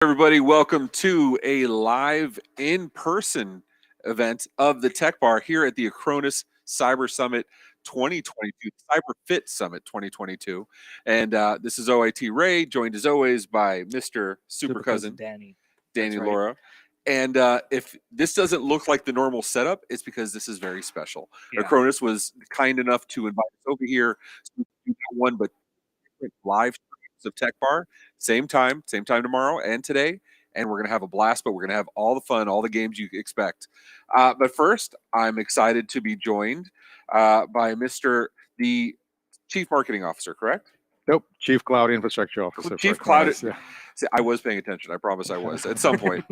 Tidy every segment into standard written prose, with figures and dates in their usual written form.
Everybody, welcome to a live in-person event of the Tech Bar here at the Acronis Cyber Summit 2022, Cyber Fit Summit 2022. And this is OIT Ray, joined as always by Mr. Super Cousin Danny. Danny That's right. Laura. And if this doesn't look like the normal setup, it's because this is very special. Yeah. Acronis was kind enough to invite us over here so we can do not one but different live streams of Tech Bar, same time tomorrow and today, and we're gonna have a blast. But we're gonna have all the fun, all the games you expect. But first, I'm excited to be joined by the Chief Marketing Officer, correct? Nope, Chief Cloud Infrastructure Officer. Chief Cloud. Yeah. See, I was paying attention. I promise I was at some point.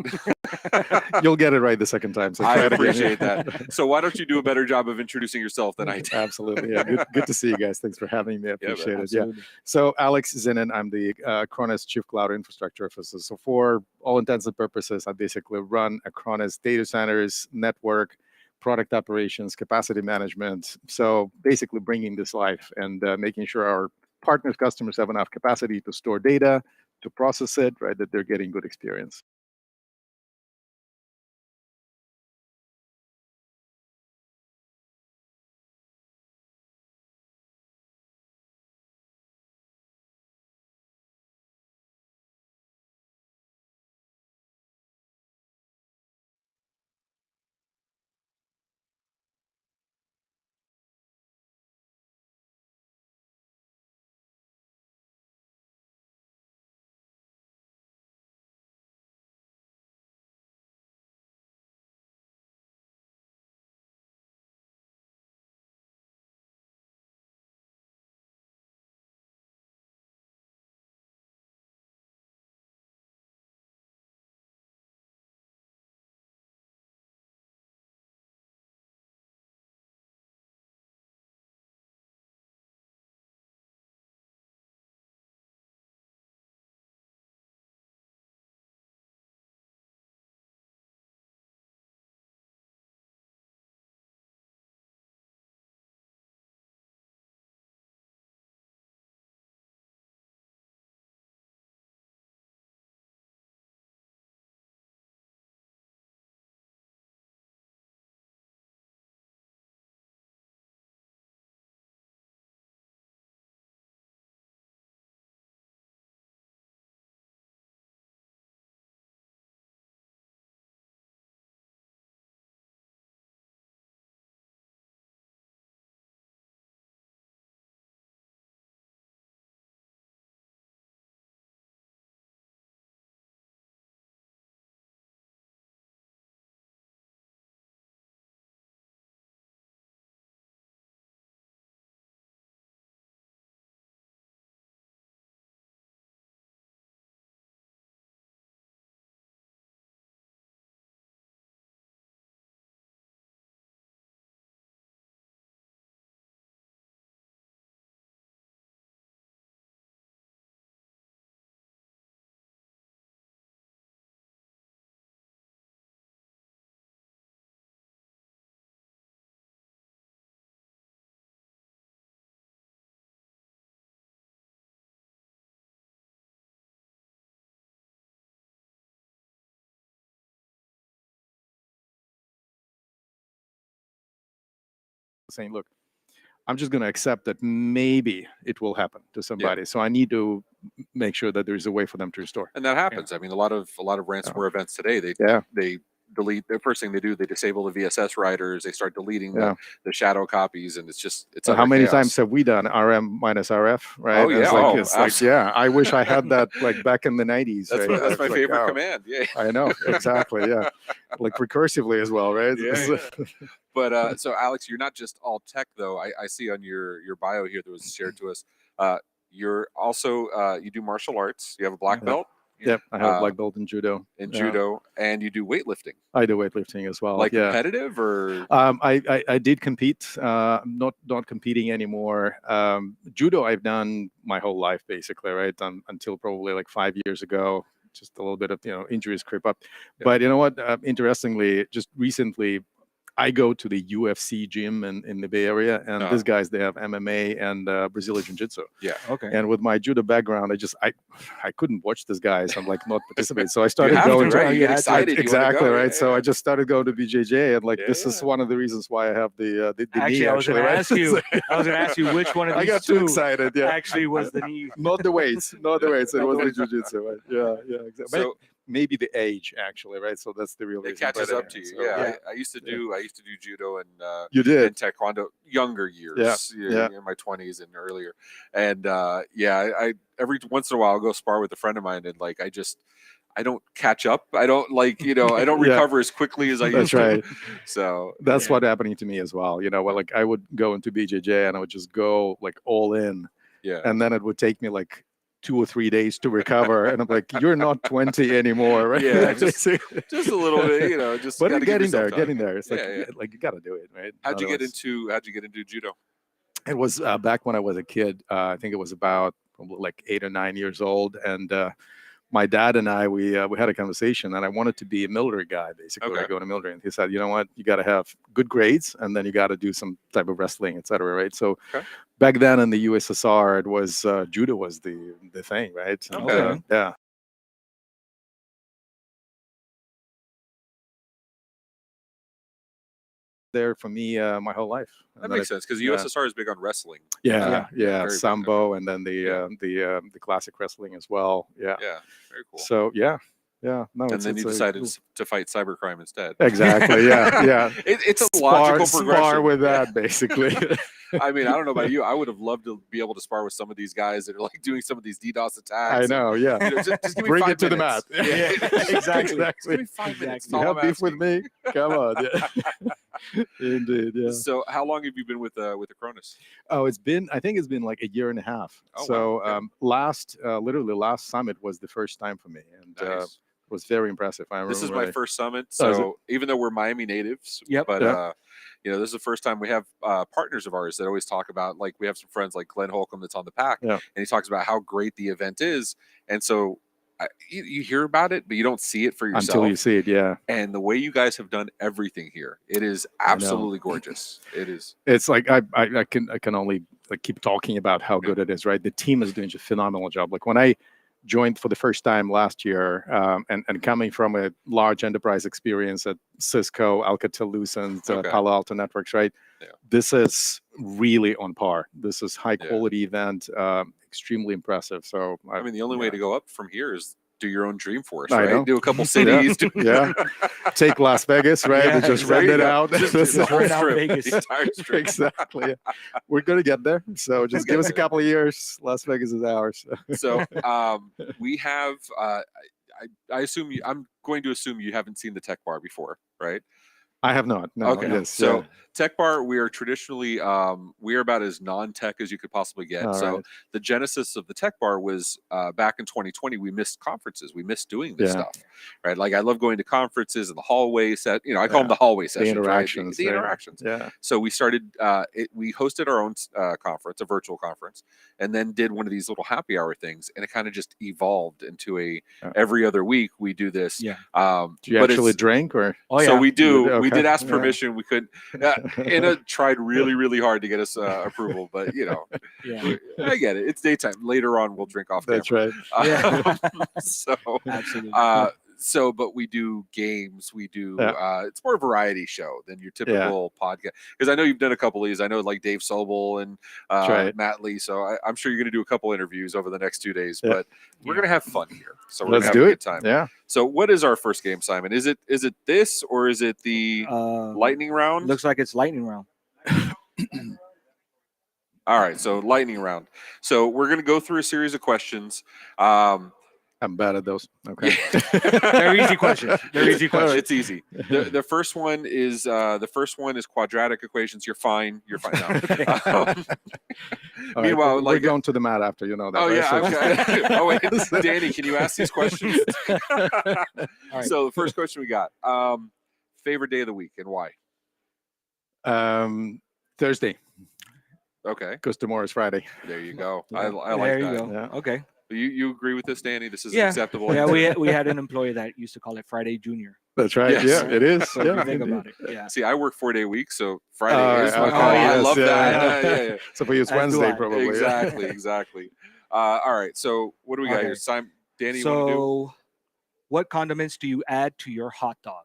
You'll get it right the second time. So I appreciate that. So why don't you do a better job of introducing yourself than I did? Absolutely. Yeah. Good to see you guys. Thanks for having me. I appreciate it. Yeah. So Alex Zinin, I'm the Acronis Chief Cloud Infrastructure Officer. So for all intents and purposes, I basically run Acronis data centers, network, product operations, capacity management. So basically bringing this life and making sure our partners, customers have enough capacity to store data, to process it, right, that they're getting good experience. Saying, look, I'm just going to accept that maybe it will happen to somebody. Yeah. So I need to make sure that there's a way for them to restore. And that happens. Yeah. I mean, a lot of ransomware events today, they delete. The first thing they do, they disable the VSS writers. They start deleting the shadow copies, and it's so how many times have we done RM minus RF? Right? Oh yeah, it's like yeah. I wish I had that like back in the 90s. That's, right? That's my favorite command. Yeah, I know exactly. Yeah, like recursively as well, right? Yeah. But so Alex, you're not just all tech though. I see on your bio here that was shared to us. You're also you do martial arts. You have a black belt. Yep, I have a black belt in judo. Judo, and you do weightlifting. I do weightlifting as well. Like competitive, or I did compete. Not competing anymore. Judo I've done my whole life basically, right? Until probably like 5 years ago. Just a little bit of injuries creep up. Yep. But you know what? Interestingly, just recently, I go to the UFC gym in the Bay Area, and these guys, they have MMA and Brazilian Jiu-Jitsu. Yeah. Okay. And with my judo background, I couldn't watch these guys. I'm like not participate. So I started going. Right? You get excited. Exactly. Go. Right. Yeah, so I just started going to BJJ, and like this is one of the reasons why I have the actually, knee. I was going to ask you. I was going to ask you which one of these I got two too excited. Yeah. actually was the knee. Not the weights. Not the weights. It was the jiu-jitsu. Right? Yeah. Exactly. So, maybe the age, actually, right? So that's the real reason. It catches up to you. So, yeah. I used to do judo and you did and taekwondo younger years. In my 20s and earlier. And I every once in a while I'll go spar with a friend of mine, and like I don't catch up. I don't I don't recover as quickly as I used to. So that's what happening to me as well. Like I would go into BJJ and I would just go like all in. Yeah. And then it would take me like 2 or 3 days to recover, and I'm like, you're not 20 anymore, right? Yeah, just a little bit, just. But getting there. It's like you got to do it, right? How'd you get into judo? It was back when I was a kid. I think it was about like 8 or 9 years old, and my dad and I we had a conversation, and I wanted to be a military guy, basically, to go in the military. And he said, you know what, you got to have good grades, and then you got to do some type of wrestling, etc. Right? So back then in the USSR, it was judo was the thing, right? Okay. Yeah. There for me my whole life. That makes sense, because the USSR is big on wrestling. Sambo, and then the classic wrestling as well. Yeah, very cool. So no, and then you decided to fight cybercrime instead. Exactly. Yeah. It's a logical progression. Spar with that, basically. I mean, I don't know about you. I would have loved to be able to spar with some of these guys that are like doing some of these DDoS attacks. I know. Yeah. Just give me Bring 5 it to minutes. the mat. Yeah. Exactly. Just give me 5 minutes. You have beef with me? Come on. Yeah. Indeed. Yeah. So, how long have you been with Acronis? Oh, I think it's been like a year and a half. Oh, so wow. literally last summit was the first time for me, and nice. It was very impressive. This is my first summit, so even though we're Miami natives, but this is the first time we have partners of ours that always talk about, like, we have some friends like Glenn Holcomb that's on the pack, and he talks about how great the event is, and so you hear about it, but you don't see it for yourself until you see it. Yeah. And the way you guys have done everything here, it is absolutely gorgeous. It is. It's like I can only like keep talking about how good it is. Right, the team is doing a phenomenal job. Like when I joined for the first time last year, and coming from a large enterprise experience at Cisco, Alcatel-Lucent, Palo Alto Networks, right? Yeah. This is really on par. This is high quality event, extremely impressive. So I mean, the only way to go up from here is do your own Dreamforce, right? Do a couple cities. Take Las Vegas, right? And just rent it out. Just rent out Vegas. The entire strip. Exactly. We're going to get there. So just give us a couple of years. Las Vegas is ours. So we have, I assume I'm going to assume you haven't seen the Tech Bar before, right? I have not. No. Okay. Yes, so Tech Bar, we are traditionally we are about as non-tech as you could possibly get. The genesis of the Tech Bar was back in 2020. We missed conferences. We missed doing this stuff, right? Like I love going to conferences and the hallway set. I call them the hallway sessions. The interactions. The interactions. Yeah. So we started. We hosted our own conference, a virtual conference, and then did one of these little happy hour things, and it kind of just evolved into a every other week we do this. Yeah. Do you actually drink or? Oh yeah. So we do. Okay. We did ask permission. We couldn't. Anna tried really, really hard to get us approval, but I get it. It's daytime. Later on, we'll drink off camera. That's right. Absolutely. But we do games. We do. It's more a variety show than your typical podcast. Because I know you've done a couple of these. I know like Dave Sobel and Matt Lee. So I'm sure you're going to do a couple interviews over the next 2 days. But we're going to have fun here. So we're going to have a good time. Yeah. So what is our first game, Simon? Is it this or is it the lightning round? Looks like it's lightning round. All right, so lightning round. So we're going to go through a series of questions. I'm bad at those. Okay. They're easy questions. It's easy. The first one is quadratic equations. You're fine. No. Meanwhile, we're going to the mat after that. Oh yeah. Wait, Danny, can you ask these questions? All right. So the first question we got: favorite day of the week and why? Thursday. Okay. Because tomorrow is Friday. There you go. I like that. There you go. Yeah. Okay. You agree with this, Danny? This is acceptable. Yeah, we had an employee that used to call it Friday Junior. That's right. Yes. Yeah, it is. So if Yeah, you think indeed. about it, yeah. See, I work 4-day week, so Friday Oh, is my okay. call. I yes, love yeah, that. yeah. Yeah. So for you, it's As do Wednesday, I. probably. Exactly, exactly. All right. So what do we got here? Okay. Simon, Danny, you want to do? So, what condiments do you add to your hot dog?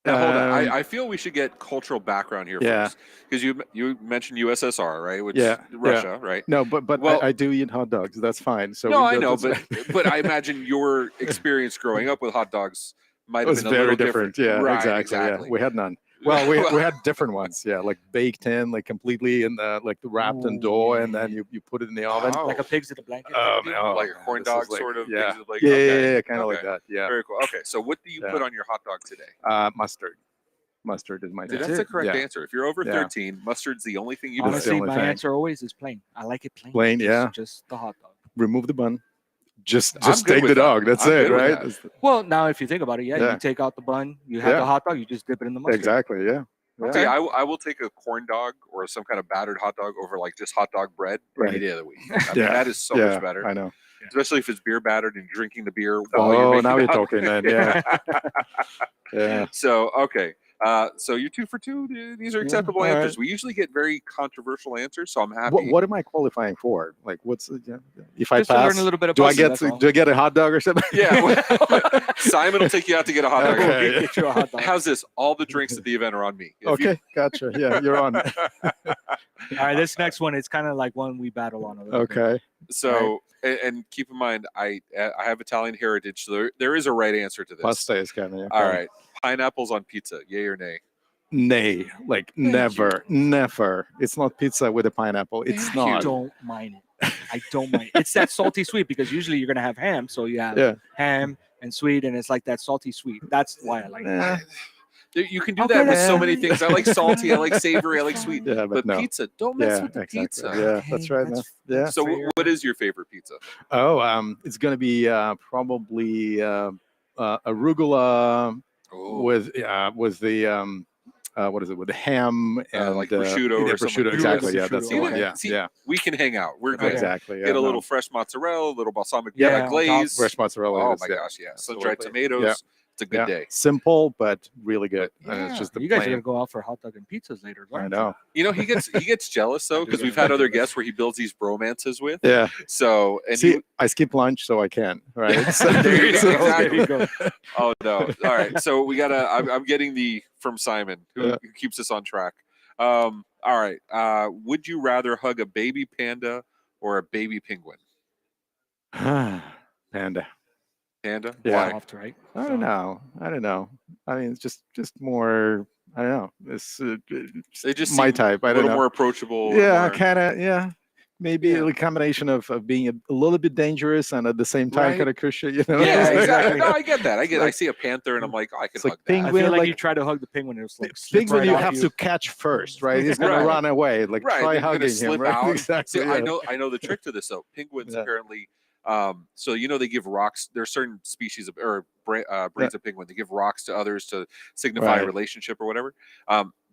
Now hold on. Um, I feel we should get cultural background here Yeah. first, because you mentioned USSR, right? Which Yeah, Russia, right? No, but Well- I do eat hot dogs. That's fine. So No, we I got know, this- but I imagine your experience growing up with hot dogs might it have was been a very little different. Yeah, Right, exactly. Yeah, we had none. Well, we had different ones. Yeah, like baked in, like completely in the like wrapped in Ooh, dough, yeah, and then yeah. you put it in the oven. Oh. Like a pig's in a blanket? Oh, type deal? man, oh, like a man, corn this is dog like- sort of. Yeah, things like, yeah, okay. yeah, kind of like Okay. that. Yeah, Very cool. Okay, so what do you Yeah. put on your hot dog today? mustard. Mustard is my Dude, thing. that's the correct Yeah. answer. If you're over Yeah. 13, mustard's the only thing you That's the Honestly, only my thing. answer always is plain. I like it plain. Plain, yeah. Just the hot dog. Remove the bun. Just I'm good take with the that. dog. That's I'm it, good with right? that. That's the- Well, now if you think about it, yeah, Yeah. you take out the bun, you have Yeah. the hot dog, you just dip it in the mustard. Exactly. Yeah. Yeah. See, I will take a corn dog or some kind of battered hot dog over like just hot dog bread any Right. day of the week. I mean, Yeah. that is so Yeah, much better, I know. especially if it's beer battered and drinking the beer while you're Oh, making now the you're hot talking dog. then. Yeah. Yeah. So okay, so you're 2 for 2. These are Yeah, acceptable all answers. right. We usually get very controversial answers, so I'm happy. What am I qualifying for? Like, what's if I Just to pass? learn a little bit Do about I you, get that's all. do I get a hot dog or something? Yeah, well, Simon will take you out to get a hot dog. Okay. We'll get you a hot dog. How's this? All the drinks at the event are on me. If you- Okay, gotcha. Yeah, you're on. All right, this next one is kind of like one we battle on a little bit. Okay. So, and keep in mind, I have Italian heritage, so there is a right answer to this. Pasta is kind of. All right, pineapples on pizza, yay or nay? Nay, like never, never. It's not pizza with a pineapple. It's Thank not. I don't mind it. I don't mind. It's that salty sweet because usually you're gonna have ham, so you have Yeah. ham and sweet, and it's like that salty sweet. That's why I like it. Eh, You can do Okay, that with so then. many things. I like salty, I like savory, I like sweet. yeah, But no. pizza, don't mess Yeah, with the exactly. pizza. Yeah, that's right. That's- man. Yeah. So, fair. what is your favorite pizza? Oh, it's gonna be probably arugula Oh, with the what is it, with the ham and like prosciutto yeah, or something. prosciutto. Exactly. Yeah, Prosciutto. that's the See, one. Okay. Yeah, see, yeah, we can hang out. We're good. Okay. exactly. Yeah, Get a no. little fresh mozzarella, a little balsamic Yeah, on top. glaze. fresh mozzarella. Oh is, my yeah. gosh, yeah. Sun-dried Absolutely. tomatoes. Yeah. It's a good Yeah. day. Simple but really good. And Yeah, it's just the you guys are plain. gonna go out for hot dog and pizzas later. I aren't know. You know, he gets jealous though, because we've had other guests where he builds these bromances with. Yeah. So and See, he, I skip lunch so I can. Right. So, There you go. so- Exactly. There you go. oh no. All right. So we gotta I'm getting the from Simon who Yeah. keeps us on track. All right. Would you rather hug a baby panda or a baby penguin? Panda. Panda? Yeah. Why? Soft, right? I don't know. I mean, it's just more. I don't know. It's They just my seem type. I a don't little know. more approachable. Yeah, more- kind of. Yeah, maybe Yeah. a combination of being a little bit dangerous and at the same time Right. kind of cushy. You know. Yeah, It's like- exactly. No, I get that. I It's get. I like- see a panther and I'm like, oh, I can it's like hug that. I penguin. feel like like- you try to hug the penguin, it was like slip Penguin, right you off have to catch first, right? He's gonna Right. run away. Like Right, try they're gonna hugging him, slip right? out. Exactly. See, yeah. I know the trick to this though. Penguins Yeah. apparently, so they give rocks. There's certain species of or breeds of penguin. They give rocks to others to signify a Right. relationship or whatever.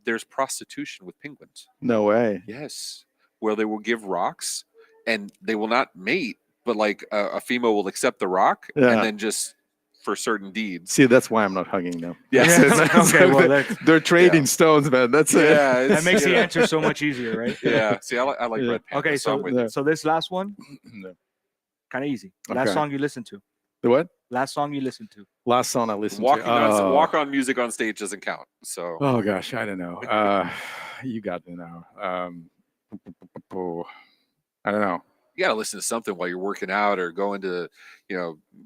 There's prostitution with penguins. No way. Yes, where they will give rocks, and they will not mate, but like a female will accept the rock Yeah. and then just for certain deeds. See, that's why I'm not hugging them. Yes. Okay, well, that They're trading stones, man. That's it. Yeah, it's- makes the yeah. answer so much easier, right? Yeah. See, I like Yeah. red panda. Okay, so I'm so with you. so this last one, No. kind of easy. Last Okay. song you listen to. The what? Last song you listen to. Last song I listened Walking to. on walk on music on stage doesn't count. So Oh gosh, I don't know. You got me now. I don't know. you got to listen to something while you're working out or going to,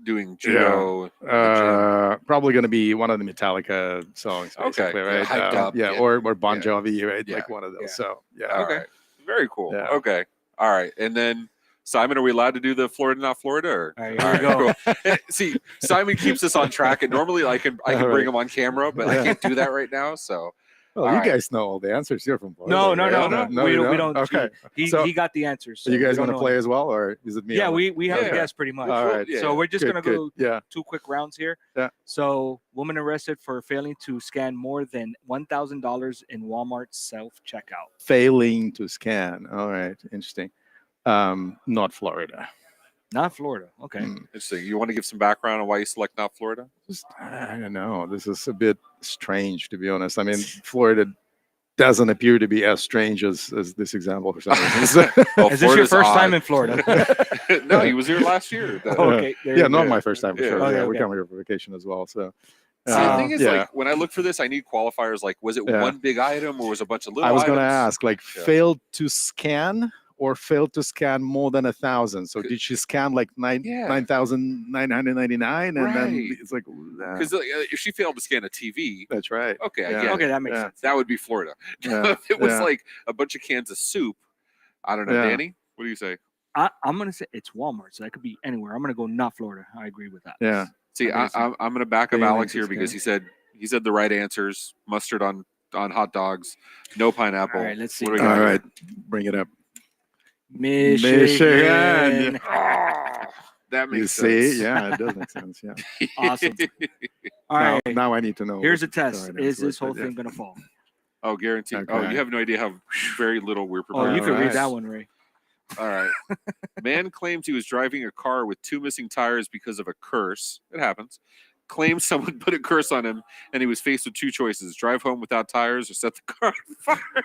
doing judo. in the gym. Probably going to be one of the Metallica songs, Okay, basically, yeah, right? hyped up, yeah, yeah. or Bon Yeah. Jovi, right? Yeah. Like one of those. Yeah. So yeah. All Okay. right. Very cool. Yeah. Okay. All right. And then Simon, are we allowed to do the Florida not Florida? Or? All right, here we go. Cool. See, Simon keeps us on track, and normally I can All bring right. him on camera, but I Yeah. can't do that right now. So Well, All you right. guys know all the answers. You're from Florida. No, right? no. We you don't. Okay. He So- got the answers. Are you so guys we don't going to know play it. as well, or is it me? Yeah, on we have Yeah. a guest pretty much. All right. Yeah. So we're just Good, gonna good. go Yeah. 2 quick rounds here. Yeah. So, woman arrested for failing to scan more than $1,000 in Walmart self checkout. Failing to scan. All right. Interesting. Not Florida. Not Florida. Okay. Interesting. You want to give some background on why you select not Florida? I don't know. This is a bit strange, to be honest. I mean, Florida doesn't appear to be as strange as this example for some reason. Well, Is this your Florida's first time odd. in Florida? No, he was here last year. Okay. Yeah, not my first time for sure. Okay, Yeah, okay. we come here for vacation as well. So See, the thing is, yeah. like, when I look for this, I need qualifiers. Like, was it one big item or was it a bunch of little I was going to items? ask, like, failed to scan or failed to scan more than 1,000. So did she scan like 9,999? And then it's like, because if she failed to scan a TV, that's right. Okay, I Yeah. get it. Okay, that makes sense. That would be Florida. Yeah. If it was Yeah. like a bunch of cans of soup, I don't know. Yeah. Danny, what do you say? I'm gonna say it's Walmart, so that could be anywhere. I'm gonna go not Florida. I agree with that. Yeah. See, I'm going to back up Failing Alex to here because scan. he said the right answers. Mustard on hot dogs, no pineapple. All right, let's see. What do we All got here? right, bring it up. Michigan. That You makes sense. see, yeah, it does make sense. Yeah. Awesome. All right. Now I need to know. Here's a what test. the right Is answer this whole but thing gonna fall? Oh, guaranteed. Oh, Okay. you have no idea how very little we're Oh, prepared. you for can read this. that one, Ray. All right. Man claims he was driving a car with 2 missing tires because of a curse. It happens. Claims someone put a curse on him, and he was faced with 2 choices: drive home without tires or set the car on fire.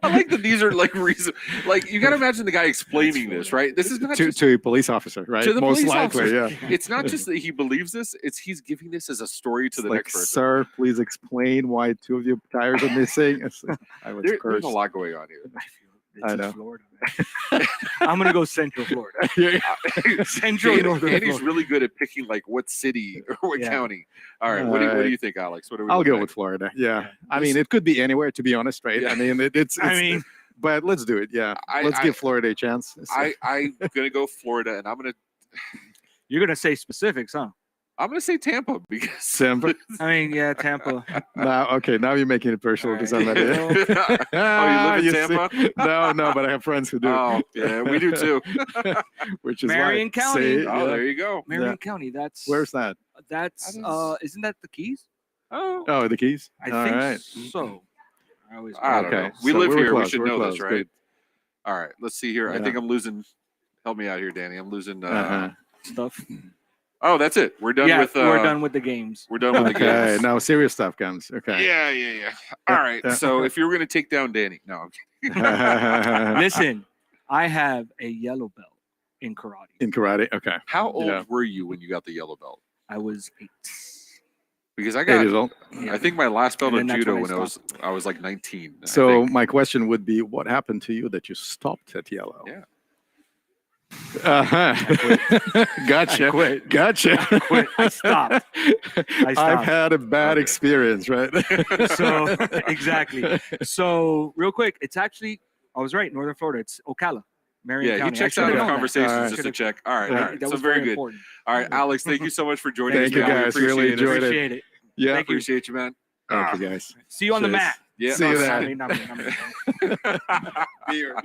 I like that these are like reason. Like, you got to imagine the guy explaining this, right? This is not just to a police officer, right? to the Most police likely, officer. yeah. It's not just that he believes this; it's he's giving this as a story to It's the like, next person. sir, please explain why 2 of your tires are missing. It's like, I was There's cursed. a lot going on here. This I is know. Florida, man. I'm gonna go Central Florida. Central Northern Danny's Florida. really good at picking like what city or what Yeah. county. All right, what do Alright. you think, Alex? What are we? I'll looking go at? with Florida. Yeah. Yeah. I mean, it could be anywhere, to be honest, right? Yeah. I mean, it's I mean, but let's do it. Yeah. Let's give Florida a chance. I'm gonna go Florida, and I'm you're gonna say specifics, huh? gonna say Tampa because Simple. I mean, yeah, Tampa. Now you're making it personal to somebody. Oh, you live in see? Tampa? No, but I have friends who do. Oh, yeah, we do too. Which is Marion why. County. See? Oh, Yeah. there you go. Marion County. That's Where's that? That's That isn't that the Keys? Oh, Oh, the Keys. I All think right. so. I always I don't Okay, know. We so live we're here. close, We should we're know close, this, right? good. All right. Let's see here. I Yeah. think I'm losing. Help me out here, Danny. I'm losing. stuff. Oh, that's it. We're done Yeah, with. we're done with the games. We're done with the Okay, games. now serious stuff comes. Okay. Yeah. All right. Yeah. So if you were going to take down Danny, no. I'm kidding. Listen, I have a yellow belt in karate. In karate. Okay. How old Yeah. were you when you got the yellow belt? I was 8. Because I 8 got. years old. I think my last belt And in then that's judo when I when I was like 19. I So think. my question would be, what happened to you that you stopped at yellow? Yeah. Gotcha. I quit. Gotcha. quit. I stopped. I've stopped. had a bad experience, right? So exactly. So real quick, it's actually I was right. Northern Florida. It's Ocala, Marion Yeah, he County. I checks should've out the known that. conversations All right. just to check. All right, Yeah. all right. That So was very good. important. All right, Alex, thank you so much for joining Thank us. you, man. We guys. Really appreciate it. enjoyed it. Appreciate it. Yeah. Thank you. Appreciate you, man. Thank you, guys. See you on the Cheers. mat. Yeah. See you No, there. I mean, not me. Beer.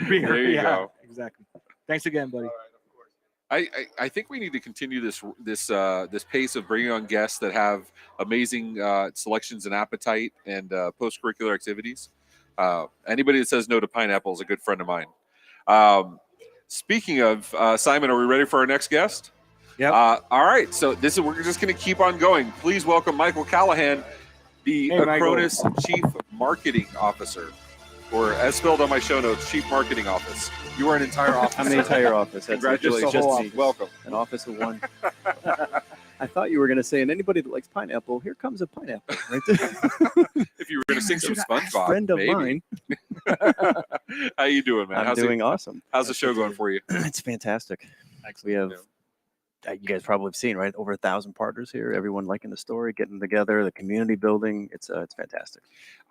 Beer. There you Yeah, go. Exactly. Thanks again, buddy. I think we need to continue this pace of bringing on guests that have amazing selections and appetite and post curricular activities. Anybody that says no to pineapple is a good friend of mine. Speaking of Simon, are we ready for our next guest? Yep. All right. So we're just going to keep on going. Please welcome Michael Callahan, the Hey, Michael. Acronis Chief Marketing Officer, or as spelled on my show notes, Chief Marketing Office. You are an entire office. I'm the entire office. That's Congratulations. just me. Welcome. An office of one. I thought you were going to say, and anybody that likes pineapple, here comes a pineapple. Right there. If you were going to sing some SpongeBob, Friend of maybe. mine. How you doing, man? I'm doing awesome. How's the show going for you? It's fantastic. We have, you guys probably have seen, right? Over 1,000 partners here. Everyone liking the story, getting together, the community building. It's fantastic.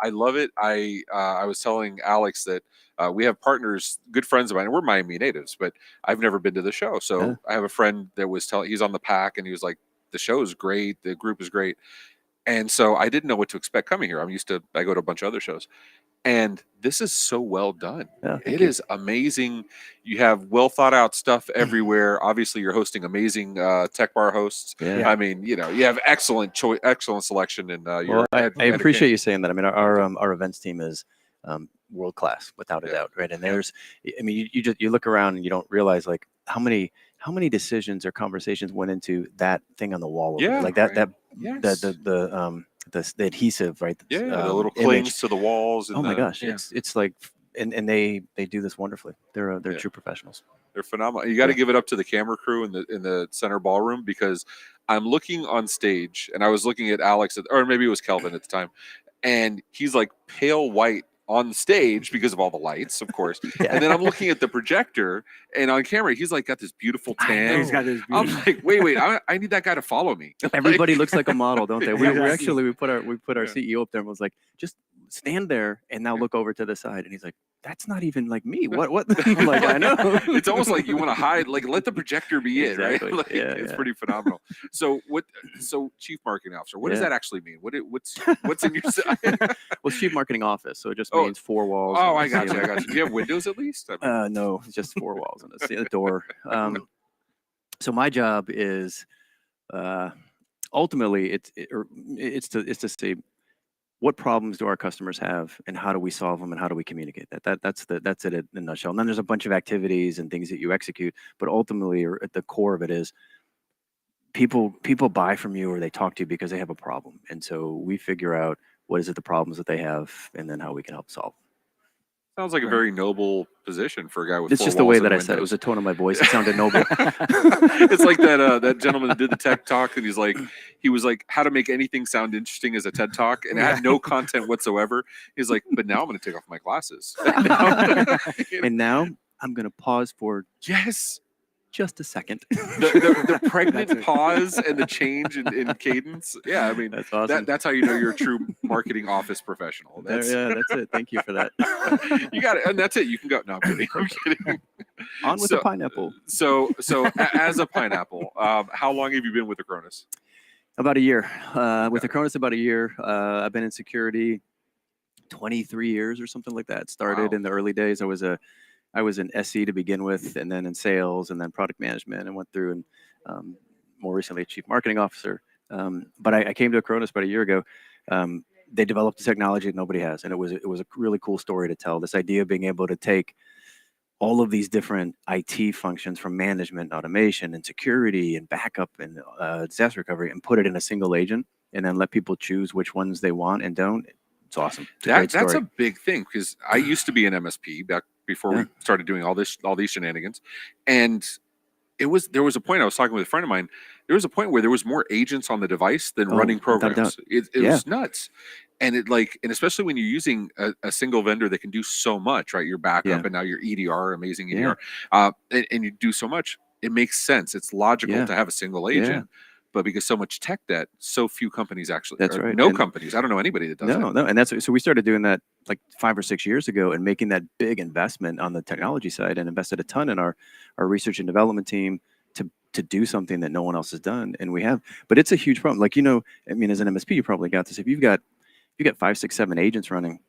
I love it. I was telling Alex that we have partners, good friends of mine. And we're Miami natives, but I've never been to the show. So Yeah. I have a friend that was telling. He's on the pack, and he was like, "The show is great. The group is great." And so I didn't know what to expect coming here. I go to a bunch of other shows. And this is so well done. Yeah, It is amazing. You have well thought out stuff everywhere. Obviously, you're hosting amazing tech bar hosts. Yeah. I mean, you have excellent selection, and Well, I appreciate you saying that. I mean, our events team is world class without a Yeah. doubt, right? And there's, I mean, you look around and you don't realize like how many decisions or conversations went into that thing on the wall over there. Yeah, Like that right. the adhesive, right? Yeah, the little image. clings to the walls. And Oh my the, gosh, Yeah. it's like, and they do this wonderfully. They're Yeah. true professionals. They're phenomenal. You got to Yeah. give it up to the camera crew in the center ballroom, because I'm looking on stage and I was looking at Alex, or maybe it was Kelvin at the time, and he's like pale white on stage because of all the lights, of course. Yeah. And then I'm looking at the projector, and on camera he's like got this beautiful tan. He's got this I'm beautiful. like, wait, I need that guy to follow me. Everybody looks like a model, don't they? We Exactly. actually we put our Yeah. CEO up there and was like, just stand there and now look over to the side. And he's like, that's not even like me. What? I'm like, I know. It's almost like you want to hide, like let the projector be Exactly. it, right? Like, Yeah, it's yeah. pretty phenomenal. So chief marketing officer, what does Yeah. that actually mean? What's in your side? Well, it's chief marketing office, so it just Oh. means 4 walls. Oh, and I a got you. ceiling. Do you have windows at least? I mean, No, it's just 4 walls and a door. So my job is ultimately it's to say, what problems do our customers have and how do we solve them and how do we communicate that? That's it in a nutshell. And then there's a bunch of activities and things that you execute, but ultimately, or at the core of it is people buy from you or they talk to you because they have a problem. And so we figure out what is it, the problems that they have, and then how we can help solve them. sounds like a very noble position for a guy with. It's 4 just the way walls that and I said it. It windows. was the tone of my voice. It sounded noble. It's like that gentleman that did the tech talk, and he was like how to make anything sound interesting as a TED talk, and it had no content whatsoever. He's like, but now I'm going to take off my glasses. And now I'm going to pause for Yes, just a second. the pregnant That's it. pause and the change in cadence. Yeah, I mean That's awesome. that's how you know you're a true marketing office professional. That's That's it. Thank you for that. you got it, and that's it. You can go. No, I'm kidding. I'm kidding. On with the pineapple. So as a pineapple, how long have you been with Acronis? About a year. With Acronis, about a year. I've been in security 23 years or something like that. Started Wow. in the early days. I was an SE to begin with, and then in sales, and then product management, and went through, and more recently, chief marketing officer. But I came to Acronis about a year ago. They developed a technology that nobody has, and it was a really cool story to tell. This idea of being able to take all of these different IT functions from management, automation, and security, and backup, and disaster recovery, and put it in a single agent, and then let people choose which ones they want and don't. It's awesome. It's a great That's story. a big thing, because I used to be an MSP back before we started doing all these shenanigans, and there was a point I was talking with a friend of mine. There was a point where there was more agents on the device than running without a programs. doubt. It was nuts. And and especially when you're using a single vendor that can do so much, right? Your backup Yeah. and now your EDR, amazing Yeah. EDR, and you do so much. It makes sense. It's logical Yeah. to have a single Yeah. agent, but because so much tech debt, so few companies actually. That's or right. No And- companies. I don't know anybody that does that. No, and so we started doing that like 5 or 6 years ago, and making that big investment on the technology side, and invested a ton in our research and development team to do something that no one else has done, and we have. But it's a huge problem. Like, I mean, as an MSP, you probably got this. If you've got 5, 6, 7 agents running,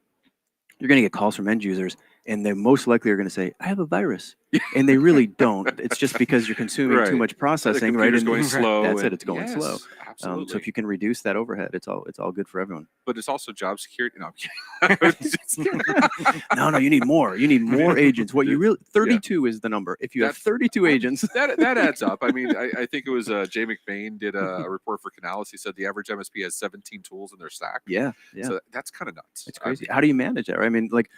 you're going to get calls from end users, and they most likely are going to say, "I have a virus," and they really don't. It's just because you're consuming too Right. much processing, The right? computer's And going slow. That's it. and- It's going yes, slow. Absolutely. So if you can reduce that overhead, it's all good for everyone. But it's also job security. No, I'm kidding. No, you need more. You need more agents. What you really 32 is the number. If you have That's- 32 agents, that adds up. I mean, I think it was Jay McBain did a report for Canalys. He said the average MSP has 17 tools in their stack. yeah. So that's kind of nuts. It's crazy. How do you manage that? Right? I mean, like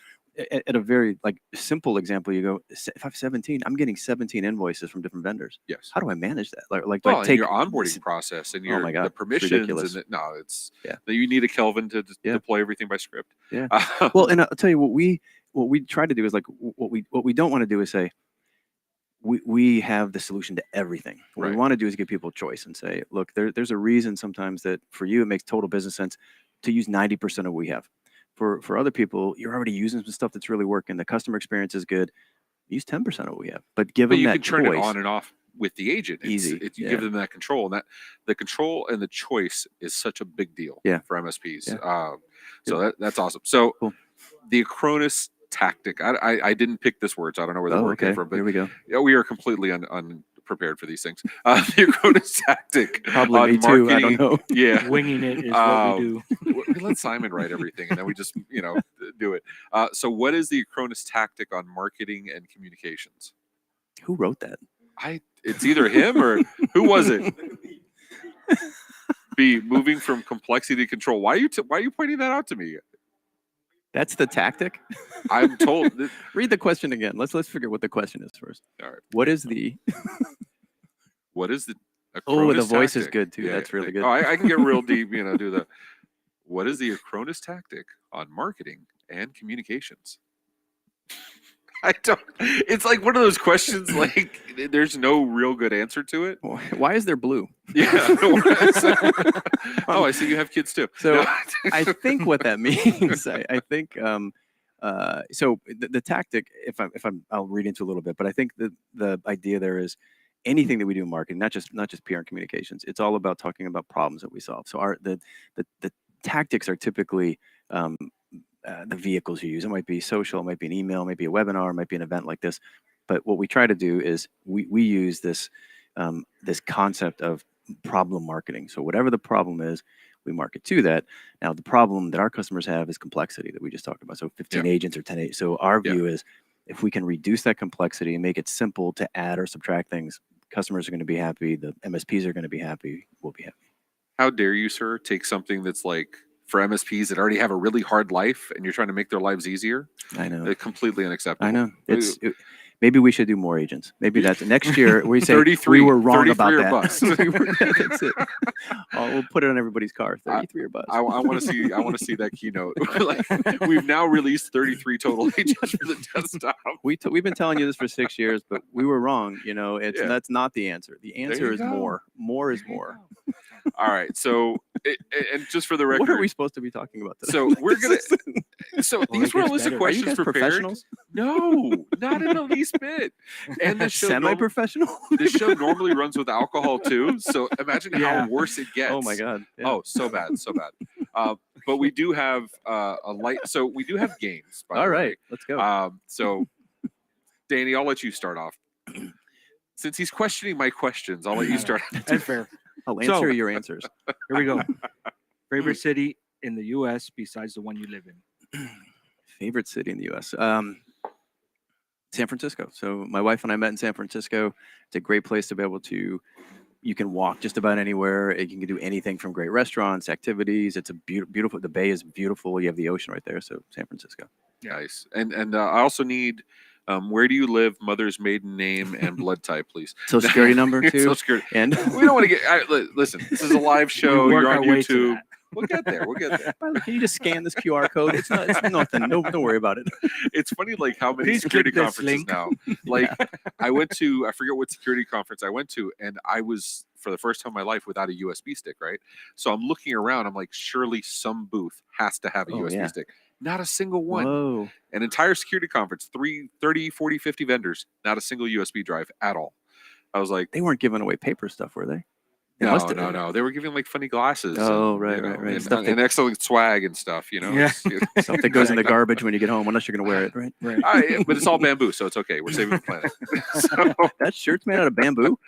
at a very simple example, you go, if I have 17, I'm getting 17 invoices from different vendors. Yes. How do I manage that? Do Well, I and take your onboarding process and your my God, the it's permissions ridiculous. and it's Yeah. that you need a Kelvin to Yeah. deploy everything by script. Yeah. Well, and I'll tell you what we try to do is what we don't want to do is say we have the solution to everything. What we Right. want to do is give people choice and say, look, there's a reason sometimes that for you it makes total business sense to use 90% of what we have. For other people, you're already using some stuff that's really working. The customer experience is good. Use 10% of what we have, but give But them you that can turn choice. it on and off with the agent. Easy, You yeah. give them that control, and that the control and the choice is such a big deal Yeah. for MSPs. Yeah. So that's awesome. So Cool. the Acronis tactic. I didn't pick this word, so I don't know where the word came from. But Here we go. yeah, we are completely unprepared for these things. The Acronis tactic. Probably on me too. I don't marketing- know. Yeah. Winging it is what we do. We let Simon write everything, and then we just do it. So what is the Acronis tactic on marketing and communications? Who wrote that? It's either him or who was it? B, moving from complexity to control. Why are you pointing that out to me? That's the tactic. I'm told. Read the question again. Let's figure what the question is first. All right. What is the Acronis the voice tactic? is good too. That's really good. Oh, I can get real deep, do the what is the Acronis tactic on marketing and communications? I don't. It's like one of those questions. Like there's no real good answer to it. Why is there blue? Yeah. Oh, I see you have kids too. So I think what that means. I think. So the tactic, I'll read into a little bit, but I think the idea there is anything that we do in marketing, not just PR and communications. It's all about talking about problems that we solve. So the tactics are typically the vehicles you use. It might be social, it might be an email, it might be a webinar, it might be an event like this. But what we try to do is we use this this concept of problem marketing. So whatever the problem is, we market to that. Now the problem that our customers have is complexity that we just talked about. So 15 agents or 10 agents. So our view is if we can reduce that complexity and make it simple to add or subtract things, customers are going to be happy. The MSPs are going to be happy. We'll be happy. How dare you, sir, take something that's like for MSPs that already have a really hard life and you're trying to make their lives easier? I know. It's completely unacceptable. I know. Maybe we should do more agents. Maybe that's next year. We say 33, we were wrong about that. Bus. That's it. We'll put it on everybody's car. 33 or bus. I want to see. I want to see that keynote. Like, we've now released 33 total agents for the desktop. We've been telling you this for 6 years, but we were wrong. That's not the answer. The answer is more. More is more. All right. So, and just for the record, what are we supposed to be talking about today? So we're gonna. So these were a list of questions are you guys prepared. Professionals? No, not in the least bit. And the show semi-professional. This show normally runs with alcohol too. So imagine how worse it gets. Oh my God. Yeah. Oh, so bad, so bad. But we do have a light. So we do have games. By All the right, way. let's go. So, Danny, I'll let you start off. Since he's questioning my questions, I'll let you start. That's fair. I'll answer your answers. Here we go. Favorite city in the U.S. besides the one you live in? Favorite city in the U.S. San Francisco. So my wife and I met in San Francisco. It's a great place to be able to. You can walk just about anywhere. You can do anything from great restaurants, activities. It's a beautiful. The Bay is beautiful. You have the ocean right there. So San Francisco. Nice. And I also need. Where do you live? Mother's maiden name and blood type, please. Social security number too. Social security. And we don't want to get. Listen, this is a live show. You're on YouTube. We'll get there. We'll get there. Can you just scan this QR code? It's nothing. No, don't worry about it. It's funny, like how many security conferences now. Like I went to, I forget what security conference I went to, and I was for the first time in my life without a USB stick. Right. So I'm looking around. I'm like, surely some booth has to have a USB stick. Not a single one. Whoa. An entire security conference, 30, 40, 50 vendors, not a single USB drive at all. I was like, they weren't giving away paper stuff, were they? No. They were giving like funny glasses. Oh, right. And excellent swag and stuff, Yeah. Stuff that goes in the garbage when you get home, unless you're going to wear it, right? But it's all bamboo, so it's okay. We're saving the planet. So, that shirt's made out of bamboo?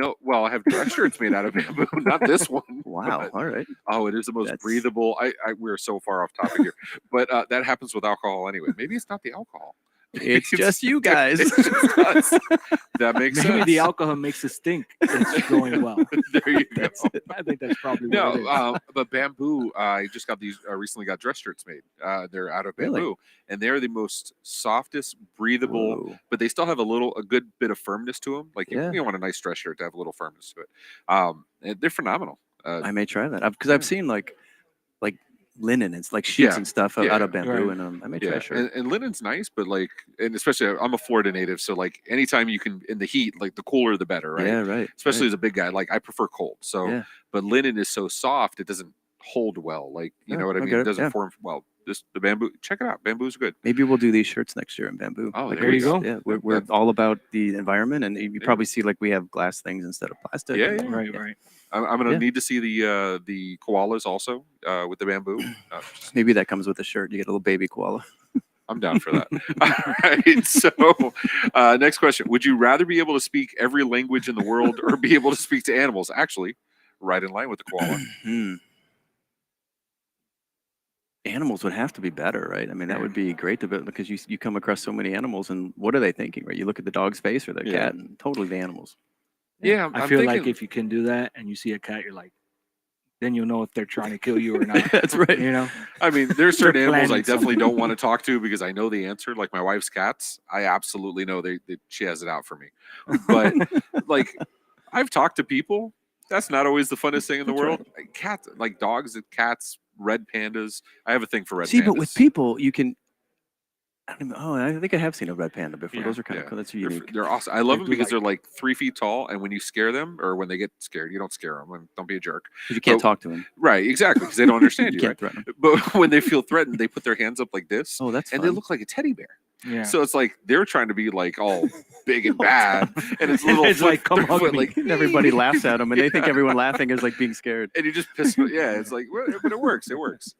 No, well, I have dress shirts made out of bamboo, not this one. Wow, all right. Oh, it is the most breathable. We're so far off topic here. But that happens with alcohol anyway. Maybe it's not the alcohol. It's just you guys. That makes sense. Maybe the alcohol makes it stink. It's going well. There you go. I think that's probably what it is. But bamboo, I just got these, recently got dress shirts made. They're out of bamboo. Really? And they're the most softest, breathable, but they still have a good bit of firmness to them. Like you want a nice dress shirt to have a little firmness to it. They're phenomenal. I may try that because I've seen like linen and like sheets and stuff out of bamboo, and I may try a shirt. And linen's nice, but and especially I'm a Florida native, so like anytime you can in the heat, like the cooler the better, right? Yeah, right. Especially as a big guy, like I prefer cold. So, but linen is so soft, it doesn't hold well. Like you know what I mean? It doesn't form well. The bamboo, check it out. Bamboo's good. Maybe we'll do these shirts next year in bamboo. Oh, there you go. Yeah, we're all about the environment, and you probably see like we have glass things instead of plastic. Yeah, right. I'm gonna need to see the koalas also with the bamboo. Maybe that comes with a shirt. You get a little baby koala. I'm down for that. All right. So, next question: would you rather be able to speak every language in the world, or be able to speak to animals? Actually, right in line with the koala. animals would have to be better, right? I mean, that would be great to because you come across so many animals, and what are they thinking, right? You look at the dog's face or the cat, and totally the animals. Yeah, I feel like if you can do that and you see a cat, you're like, then you'll know if they're trying to kill you or not. That's right. You know, I mean, there's certain animals I planning definitely something. don't want to talk to because I know the answer. Like my wife's cats, I absolutely know she has it out for me. But like, I've talked to people. That's not always the funnest thing in the world. Like, cats, like dogs and cats, red pandas. I have a thing for red pandas. See, but with people, you can. I don't know. Oh, I think I have seen a red panda before. Yeah. Those are kind of cool. That's unique. They're awesome. I love them do because like- they're like 3 feet tall, and when you scare them, or when they get scared, you don't scare them. And don't be a jerk. You can't talk to them. Right, exactly, because they don't understand You you. can't Right? threaten them. But when they feel threatened, they put their hands up like this, Oh, that's and fun. they look like a teddy bear. yeah. So it's like they're trying to be like all big and bad, and it's little. It's like, come hug me. like And everybody laughs at them, and they think everyone laughing is like being scared. and you just piss. Yeah, it's like, well, but it works. It works.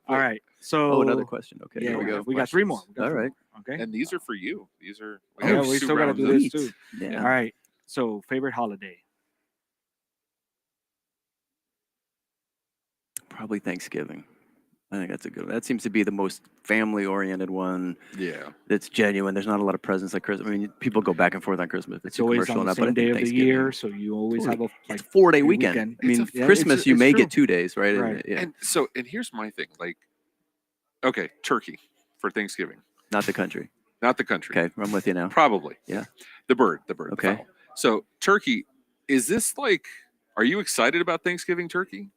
All right. So Oh, another question. Okay, Yeah, here we go. We got 3 more. We got All 3 right. more. Okay. And these are for you. These are. Oh, yeah, we 2 still got to rounds do of- this too. Yeah. All right. So favorite holiday. Probably Thanksgiving. I think that's a good one. That seems to be the most family-oriented one. Yeah. That's genuine. There's not a lot of presents like Christmas. I mean, people go back and forth on Christmas. It's always commercial on the enough, but I same think day of the Thanksgiving- year, so you always have a It's a 4-day a weekend. weekend. I mean, It's yeah, Christmas you it's may true. get 2 days, right? Right. Yeah. And here's my thing. Like, okay, turkey for Thanksgiving, Not the country. not the country. Okay, I'm with you now. Probably. Yeah. The bird. Okay. The fowl. So turkey, is this like? Are you excited about Thanksgiving turkey?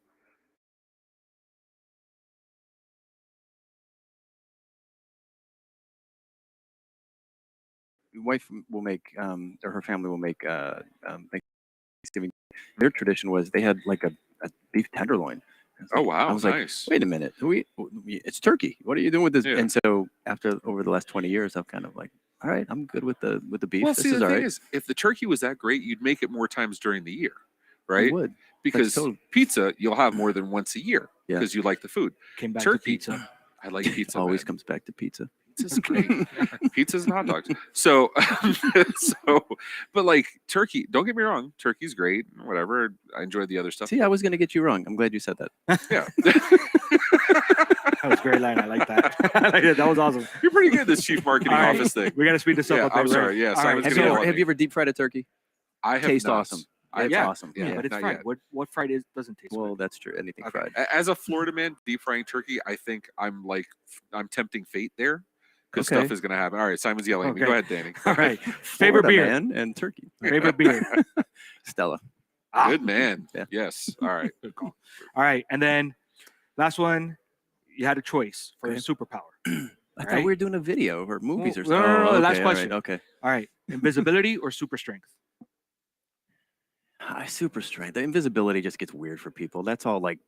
My wife will make, or her family will make Thanksgiving. Their tradition was they had like a beef tenderloin. I was Oh like- wow, I was like, nice. wait a minute, it's turkey. What are you doing with this? Yeah. And so over the last 20 years, I've kind of like, all right, I'm good with the beef. Well, This see, is the all thing right. is, if the turkey was that great, you'd make it more times during the year, I right? would. Because totally- pizza, you'll have more than once a year Yeah. because you like the food. Came back Turkey. to pizza. I like pizza. Always man. comes back to pizza. Pizza's great. Pizzas and hot dogs. So, but like turkey, don't get me wrong, turkey's great. Whatever. I enjoy the other stuff. See, I was going to get you wrong. I'm glad you said that. Yeah. That was a great line. I like that. I like that. That was awesome. You're pretty good at this chief marketing All right. office thing. We got to speed this up. Yeah, a bit, I'm sorry. right? Yeah, All Simon's right. Have gonna you yell ever, at have me. you ever deep fried a turkey? I have Taste not. awesome. I It's have- awesome. Yeah, Yeah, but it's not fried. yet. What fried is doesn't taste Well, good. that's true. Anything Okay. fried. As a Florida man, deep frying turkey, I think I'm tempting fate there because Okay. stuff is going to happen. All right, Simon's yelling at me. Okay. Go ahead, Danny. All right. Favorite Florida beer. man and turkey. Favorite beer. Stella. Good man. Yeah. Yes. All right. Good call. All right, and then last one, you had a choice for a Okay. superpower. I thought Right. we were doing a video or movies or no, something. no, no, Oh, last okay, all right, question. Okay. All right, invisibility or super strength? Super strength. The invisibility just gets weird for people. That's all like,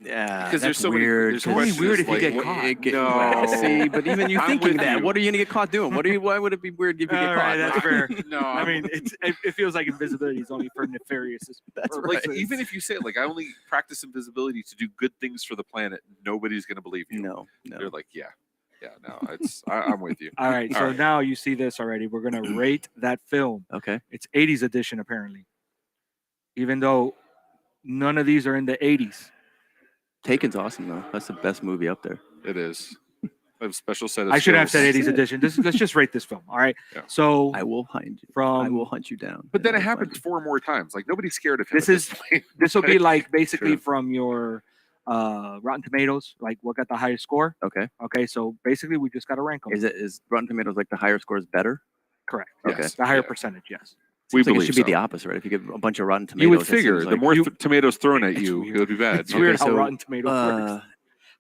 yeah. Because there's that's so many. weird. There's It's only questions weird if you like, get what- caught. No. Well, see, but even you I'm thinking with that, you. what are you gonna get caught doing? Why would it be weird if you get All caught? right, that's fair. No. I mean, it feels like invisibility is only for nefarious That's like right. even if you say like I only practice invisibility to do good things for the planet, nobody's going to believe you. No, They're like, yeah, no. I'm with you. All right, All so right. now you see this already. We're gonna rate that film. Okay. It's 80s edition apparently, even though none of these are in the 80s. Taken's awesome though. That's the best movie up there. It is. I have a special set of I should have said skills. 80s edition. Let's just rate this film. All right. Yeah. So I will hunt you. I from will hunt you down. But then I it will find happens 4 more times. Like nobody's scared of him. This at is- point. this will be like basically Sure. from your Rotten Tomatoes, like what got the highest score. you. Okay. Okay, so basically we just got to rank them. Is Rotten Tomatoes like the higher score is better? Correct. Okay. Yes. The higher Yeah. percentage, yes. We Seems like it believe should be so. the opposite, right? If you get a bunch of Rotten Tomatoes, You would that seems figure the like- more tomatoes thrown at It's you, weird. it would be bad. It's weird how so, Rotten Tomatoes works.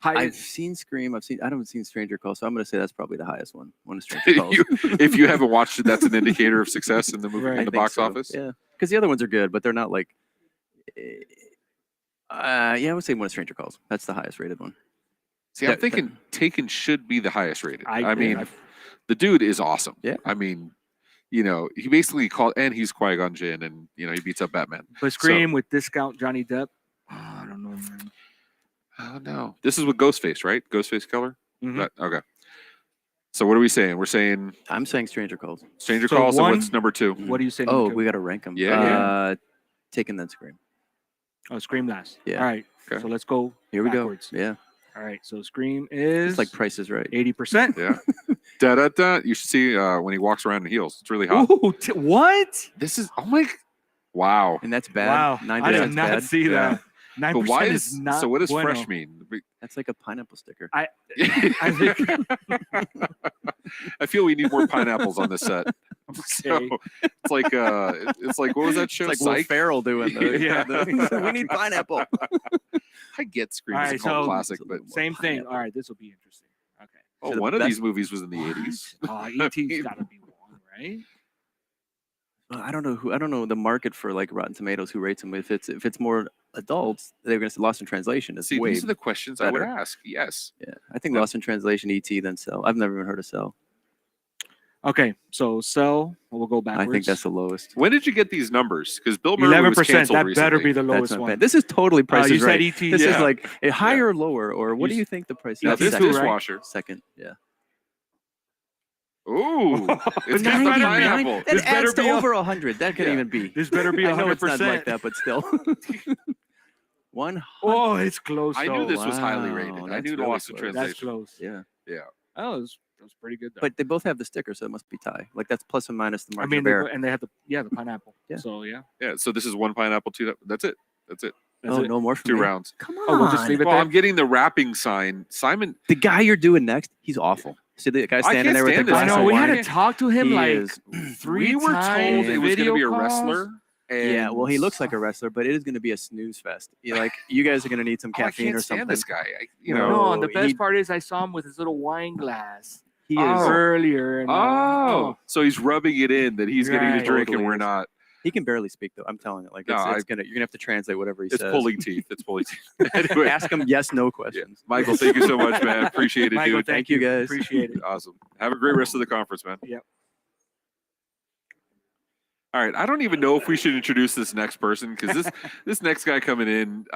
I've Highest. seen Scream. I haven't seen Stranger Calls, so I'm going to say that's probably the highest one. One of Stranger Calls. If you haven't watched it, that's an indicator of success in the movie Right. in I the think box so. office. Yeah, because the other ones are good, but they're not like. Yeah, I would say one of Stranger Calls. That's the highest rated one. See, I'm That- thinking Taken should be the highest rated. I I mean, the dude is awesome. Yeah. I mean, he basically called, and he's Qui-Gon Jinn, and he beats up Batman. But Scream with discount Johnny Depp. Oh, I don't know, man. Oh no, this is with Ghostface, right? Ghostface Killer. Mhm. Okay. So what are we saying? We're saying I'm saying Stranger Calls. Stranger So Calls. one- And what's number 2? What do you say? Oh, number two? we got to rank them. Yeah. Taken then Scream. Oh, Scream last. Yeah. All right. Okay. So let's go. Here we backwards. go. Yeah. All right, so Scream is It's like Price is Right. 80%. Yeah. Da da da. You should see when he walks around in heels. It's really hot. Ooh, what? This is wow. And that's bad. Wow, 9% I did is not bad. see Yeah. that. 9% But why is not so? What does bueno. fresh mean? That's like a pineapple sticker. I think I feel we need more pineapples on this set. So okay. it's like what was that show? It's like Will Psych? Ferrell doing the, Yeah. we need pineapple. I get Scream All is right, called so classic, but same thing. pineapple. All right, this will be interesting. Okay. oh, So one the of best- these movies was in the 80s. E.T.'s got to be one, right? I don't know the market for like Rotten Tomatoes, who rates them. If it's more adults, they're going to say Lost in Translation is See, way these are the questions I would better. ask. Yes. Yeah, I think Lost in Translation, E.T., then Cell. I've never even heard of Cell. Okay, so Cell, we'll go backwards. I think that's the lowest. When did you get these numbers? Because Bill Murray was 11%. canceled That better recently. be the That's lowest not one. bad. This is totally Price you is said Right. E.T. This yeah. is like a higher or lower, or what do you think the price is? Now this E.T. too, right? dishwasher. Second, yeah. Ooh, it's got the 99. pineapple. That This better adds to be a- over 100. That could Yeah. even be. This better be 100%. I know it's not like that, but still. 100. Oh, it's close. I knew though. this was highly Wow, rated. I that's knew really Lost in close. That's Translation. close. Yeah. Yeah. Oh, that was pretty good though. But they both have the sticker, so it must be tie. Like that's plus and minus the I margin mean, of error. and they had the pineapple. Yeah. So yeah. Yeah. So this is one pineapple, two. That's it. That's it. That's Oh, it. no more from 2 me. rounds. Come on. Oh, we'll just leave it Well, there. I'm getting the wrapping sign. Simon, The guy you're doing next, he's awful. See the guy I standing can't there with the stand this I glass guy. know of we wine? had to talk to him He like is- 3 we were times. told it was going to video be a calls. wrestler. Yeah, well, he and- looks like a wrestler, but it is going to be a snooze fest. You guys are going to need some Oh, I caffeine can't or stand something. this guy. No. No, and the best he- part is I saw him with his little wine glass He Oh. is. earlier. And, Oh, so he's rubbing it in that he's getting to Right. drink and Totally we're is. not. He can barely speak though. I'm telling you, like No, you're gonna have to translate whatever he It's says. pulling teeth. It's pulling teeth. Anyway, Ask him yes, no questions. Michael, thank you so much, man. Appreciate it, Michael, dude. thank you, you guys. Appreciate it. Awesome. Have a great rest of the conference, man. Yep. All right. I don't even know if we should introduce this next person because this next guy coming in,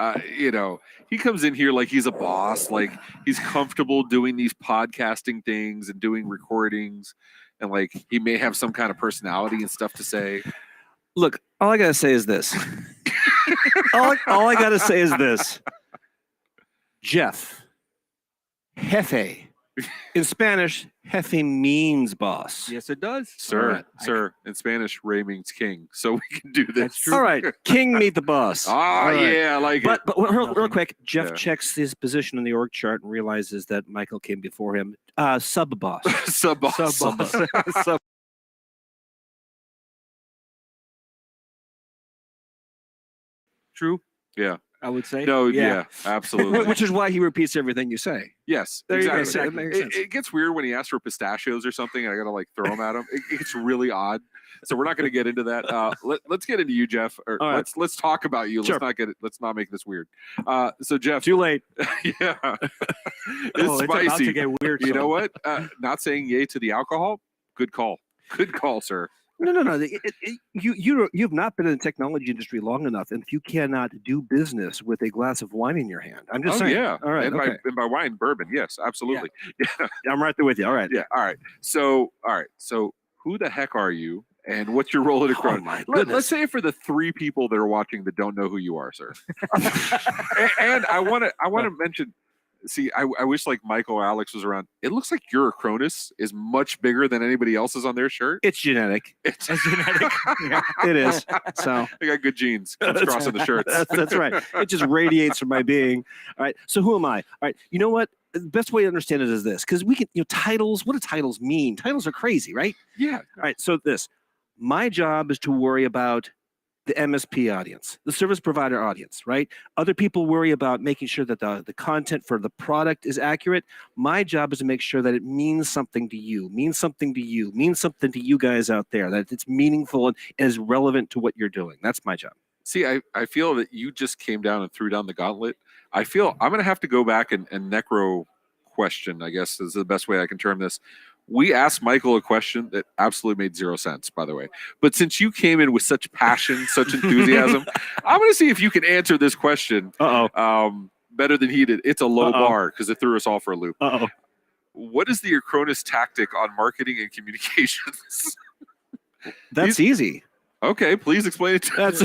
he comes in here like he's a boss, like he's comfortable doing these podcasting things and doing recordings, and like he may have some kind of personality and stuff to say. Look, all I gotta say is this. all I gotta say is this. Jeff, jefe. In Spanish, jefe means boss. Yes, it does. Sir, right. sir, in Spanish, Ray means king, so we can do this. That's true. All right, king meet the boss. Ah, All right. yeah, I like But real Nothing. quick, Jeff Yeah. checks his position in the org chart and realizes that Michael came before him. Sub boss. it. Sub boss. Sub boss. Sub- True. Yeah. I would say. No, yeah, absolutely. Which is why he repeats everything you say. Yes, There you go. exactly. That makes sense. It gets weird when he asks for pistachios or something, and I gotta like throw them at him. It gets really odd. So we're not gonna get into that. Let's get into you, Jeff. Or All right. let's talk about you. Sure. Let's not make this weird. So Jeff, Too late. yeah, it's Oh, it's about to spicy. get weird. You so- know what? Not saying yay to the alcohol. Good call. Good call, sir. No. You've not been in the technology industry long enough, and you cannot do business with a glass of wine in your hand. I'm just saying. yeah. All right. And Okay. by wine, bourbon. Yes, absolutely. I'm right there with you. All right. Yeah. All right. So who the heck are you? And what's your role at Acronis? Oh, my Let's goodness. say for the 3 people that are watching that don't know who you are, sir. and I want to mention. See, I wish like Michael or Alex was around. It looks like your Acronis is much bigger than anybody else's on their shirt. It's genetic. It's It's genetic. Yeah. It is. So I got good genes. Comes across in the shirts. that's right. It just radiates from my being. All right. So who am I? All right. You know what? The best way to understand it is this, because we can, titles. What do titles mean? Titles are crazy, right? Yeah. All right. So my job is to worry about the MSP audience, the service provider audience, right? Other people worry about making sure that the content for the product is accurate. My job is to make sure that it means something to you, means something to you guys out there, that it's meaningful and is relevant to what you're doing. That's my job. See, I feel that you just came down and threw down the gauntlet. I feel I'm going to have to go back and necro question, I guess is the best way I can term this. We asked Michael a question that absolutely made 0 sense, by the way. But since you came in with such passion, such enthusiasm, I'm going to see if you can answer this question better than he did. It's a low bar because it threw us all for a loop. What is the Acronis tactic on marketing and communications? That's easy. Okay, please explain it to us.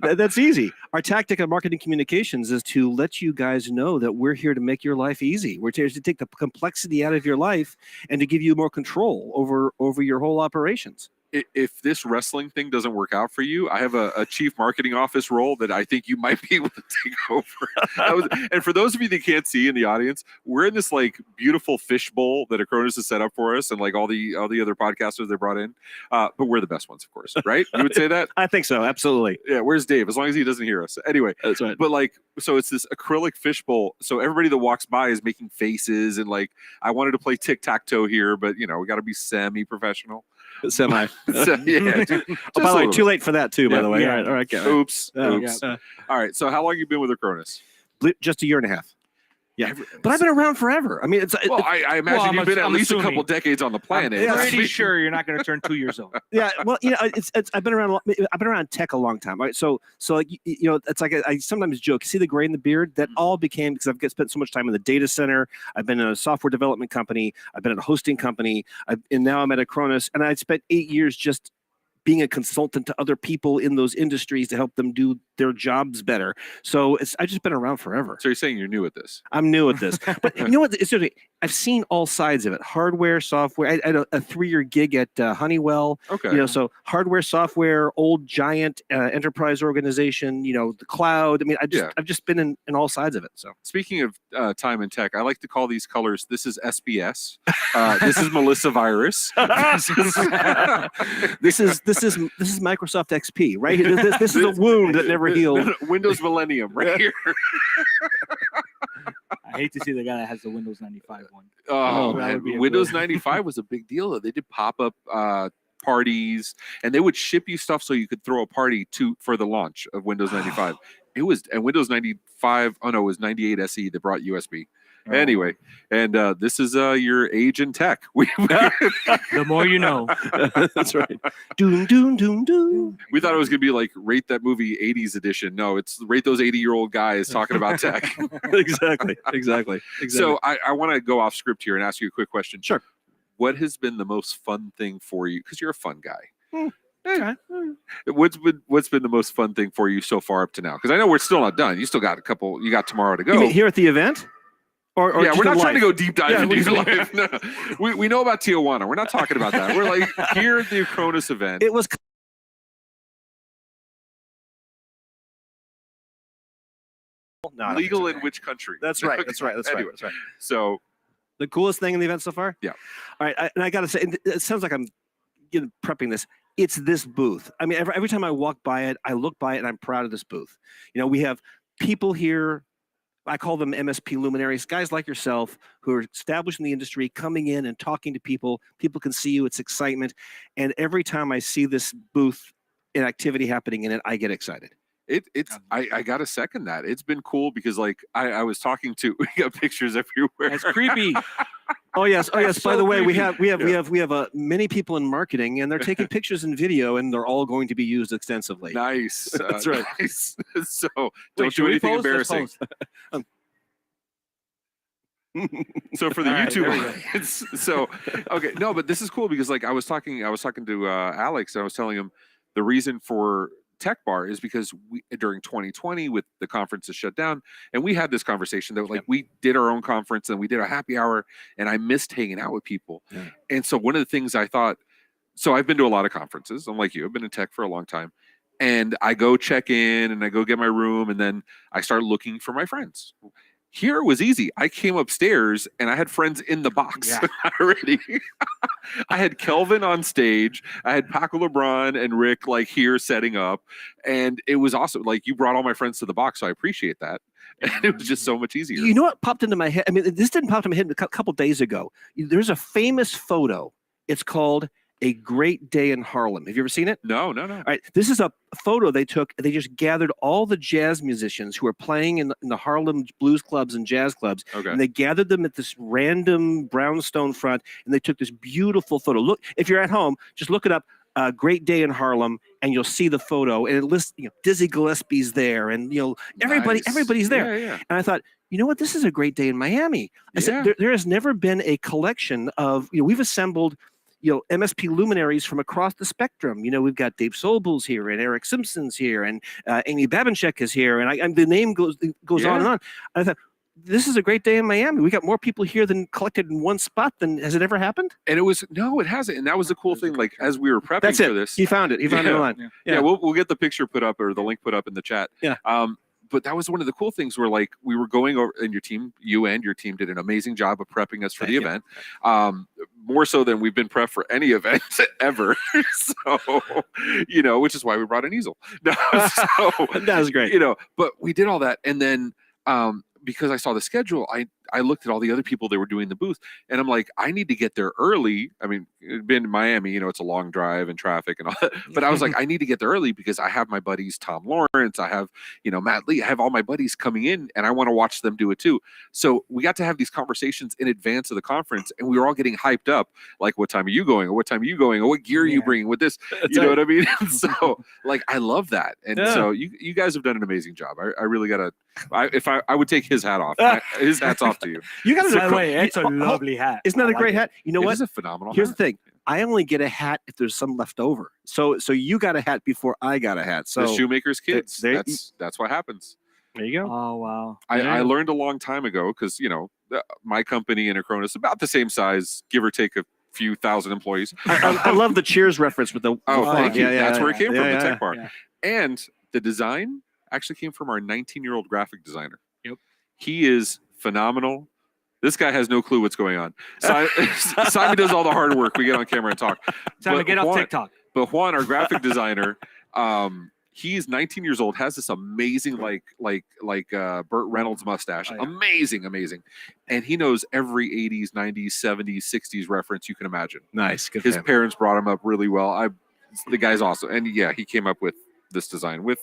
That's easy. Our tactic of marketing communications is to let you guys know that we're here to make your life easy. We're here to take the complexity out of your life and to give you more control over your whole operations. If this wrestling thing doesn't work out for you, I have a chief marketing office role that I think you might be able to take over. And for those of you that can't see in the audience, we're in this like beautiful fishbowl that Acronis has set up for us, and like all the other podcasters they brought in. But we're the best ones, of course, right? You would say that? I think so, absolutely. Yeah. Where's Dave? As long as he doesn't hear us. Anyway, that's right. But like, so it's this acrylic fishbowl. So everybody that walks by is making faces, and like, I wanted to play tic-tac-toe here, but you know, we got to be semi-professional. Semi. So, yeah. Oh, by the way, too late for that too. By the way, Yeah. all right. Oops. Yeah. All right. So how long you been with Acronis? Just a year and a half. Yeah, but I've been around forever. I mean, well, I imagine you've been at least a couple decades on the planet. I'm pretty sure you're not going to turn 2 years old. Yeah, well, you know, I've been around tech a long time, right? So like you know, it's like I sometimes joke. See the gray in the beard? That all became because I've spent so much time in the data center. I've been in a software development company. I've been at a hosting company, and now I'm at Acronis. And I spent 8 years just being a consultant to other people in those industries to help them do their jobs better. So I've just been around forever. So you're saying you're new at this? I'm new at this, but you know what? I've seen all sides of it: hardware, software. I had a 3-year gig at Honeywell. Okay. You know, so hardware, software, old giant enterprise organization. You know, the cloud. I mean, I've just been in all sides of it. So speaking of time and tech, I like to call these colors. This is SBS. This is Melissa Virus. This is Microsoft XP, right? This is a wound that never healed. Windows Millennium, right here. I hate to see the guy that has the Windows 95 one. Oh man, Windows 95 was a big deal. They did pop-up parties, and they would ship you stuff so you could throw a party for the launch of Windows 95. It was and Windows 95. Oh no, it was 98 SE that brought USB. Oh. Anyway, and this is your age in tech. The more you know. That's right. Doom, doom, doom, doom. We thought it was going to be like rate that movie 80s edition. No, it's rate those 80-year-old guys talking about tech. Exactly. So I want to go off script here and ask you a quick question. Sure. What has been the most fun thing for you? Because you're a fun guy. Okay. What's been the most fun thing for you so far up to now? Because I know we're still not done. You still got you got tomorrow to go. You mean here at the event? Or yeah, we're not trying to go deep dive into your life. No. We know about Tijuana. We're not talking about that. We're like here at the Acronis event. It was legal in which country? That's right. That's right. So the coolest thing in the event so far? Yeah. All right. And I got to say, it sounds like I'm prepping this. It's this booth. I mean, every time I walk by it, I look by it and I'm proud of this booth. You know, we have people here. I call them MSP luminaries, guys like yourself who are established in the industry, coming in and talking to people. People can see you. It's excitement. And every time I see this booth and activity happening in it, I get excited. I got to second that. It's been cool because like I was talking to, we got pictures everywhere. It's creepy. Oh yes. By so the way, creepy. we have many people in marketing, and they're taking pictures and video, and they're all going to be used extensively. Nice. That's right. Nice. So don't do anything embarrassing. So for the YouTube, so okay, no, but this is cool because like I was talking to Alex, and I was telling him the reason for Tech Bar is because during 2020 with the conferences shut down, and we had this conversation that like we did our own conference and we did a happy hour, and I missed hanging out with people. Yeah. And so one of the things I thought, so I've been to a lot of conferences. I'm like you, I've been in tech for a long time, and I go check in and I go get my room, and then I start looking for my friends. Here it was easy. I came upstairs and I had friends in the box already. I had Kelvin on stage. I had Paco LeBron and Rick like here setting up. And it was awesome. Like you brought all my friends to the box. So I appreciate that. And it was just so much easier. You know what popped into my head? I mean, this didn't pop into my head a couple days ago. There's a famous photo. It's called A Great Day in Harlem. Have you ever seen it? No. All right. This is a photo they took. They just gathered all the jazz musicians who are playing in the Harlem blues clubs and jazz clubs. Okay. And they gathered them at this random brownstone front, and they took this beautiful photo. Look, if you're at home, just look it up. A Great Day in Harlem, and you'll see the photo, and it lists, Dizzy Gillespie's there, and everybody's there. Yeah. And I thought, you know what? This is a great day in Miami. I said there has never been a collection of we've assembled MSP luminaries from across the spectrum. We've got Dave Sobel's here, and Eric Simpson's here, and Amy Babinchek is here, and the name goes on and on. I thought, this is a great day in Miami. We got more people here than collected in one spot than has it ever happened. And it hasn't. And that was the cool thing. Like, as we were prepping for this, he found it. He found it online. Yeah, we'll get the picture put up, or the link put up in the chat. Yeah. But that was one of the cool things where, like, we were going over, and you and your team did an amazing job of prepping us for the event. More so than we've been prepped for any event ever. So, which is why we brought an easel. No, so, that was great. But we did all that. And then, because I saw the schedule, I looked at all the other people that were doing the booth, and I'm like, I need to get there early. I mean, it'd been in Miami, it's a long drive and traffic and all that. But I was like, I need to get there early because I have my buddies, Tom Lawrence, I have, Matt Lee, I have all my buddies coming in, and I want to watch them do it too. So we got to have these conversations in advance of the conference, and we were all getting hyped up. Like, what time are you going? Or what time are you going? Or what gear are you bringing with this? Know what I mean? So, like, I love that. And so you guys have done an amazing job. I really got to, I would take his hat off. His hat's off to you. You got by the way, it's a lovely hat. Isn't that a great hat? You know what? It is a phenomenal Here's hat. the thing. I only get a hat if there's some left over. So you got a hat before I got a hat. So the shoemaker's kids. That's what happens. There you go. Oh, wow. I learned a long time ago because, my company and Acronis about the same size, give or take a few thousand employees. I love the Cheers reference with the thank you. That's where it came from, the yeah, tech bar. Yeah. And the design actually came from our 19-year-old graphic designer. Yep. He is phenomenal. This guy has no clue what's going on. Simon does all the hard work. We get on camera and talk. Simon, get off TikTok. But Juan, our graphic designer, he's 19 years old, has this amazing like Burt Reynolds mustache. Oh, yeah. Amazing. And he knows every 80s, 90s, 70s, 60s reference you can imagine. Nice. Good. His parents brought him up really well. The guy's awesome. And yeah, he came up with this design with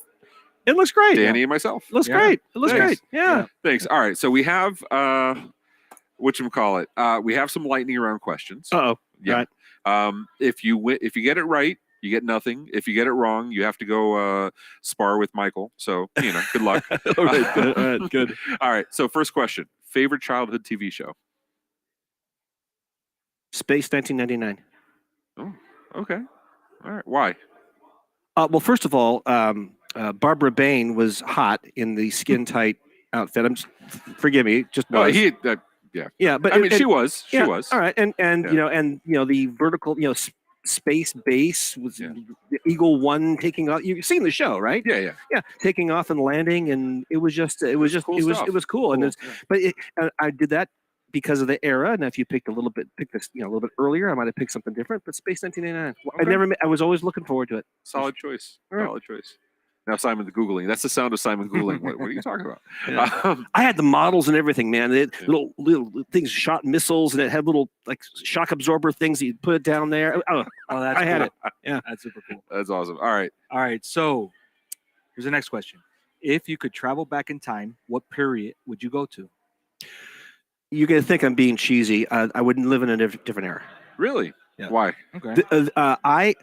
It looks great. Danny and myself. It looks great. It looks great. Yeah. Thanks. All right. So we have whatchamacallit. We have some lightning round questions. Uh-oh. Yeah. Right. If you get it right, you get nothing. If you get it wrong, you have to go spar with Michael. So, good luck. All right, good. All right. So first question. Favorite childhood TV show? Space 1999. Oh, okay. All right. Why? Well, first of all, Barbara Bain was hot in the skin tight outfit. Forgive me, just was. Yeah, but I mean, she was. She was. All right, and the vertical, space base was the Eagle One taking off. You've seen the show, right? Yeah, taking off and landing, and it was cool. And I did that because of the era. And if you picked this a little bit earlier, I might have picked something different. But Space 1999, Okay. I was always looking forward to it. Solid choice. Right. Solid choice. Now Simon's Googling. That's the sound of Simon Googling. What are you talking about? Yeah. I had the models and everything, man. Little things shot missiles, and it had little like shock absorber things. You put it down there. Oh, That's I had cool. it. Yeah, That's super cool. That's awesome. All right. So here's the next question. If you could travel back in time, what period would you go to? You're gonna think I'm being cheesy. I wouldn't live in a different era. Really? Yeah. Why? Okay. I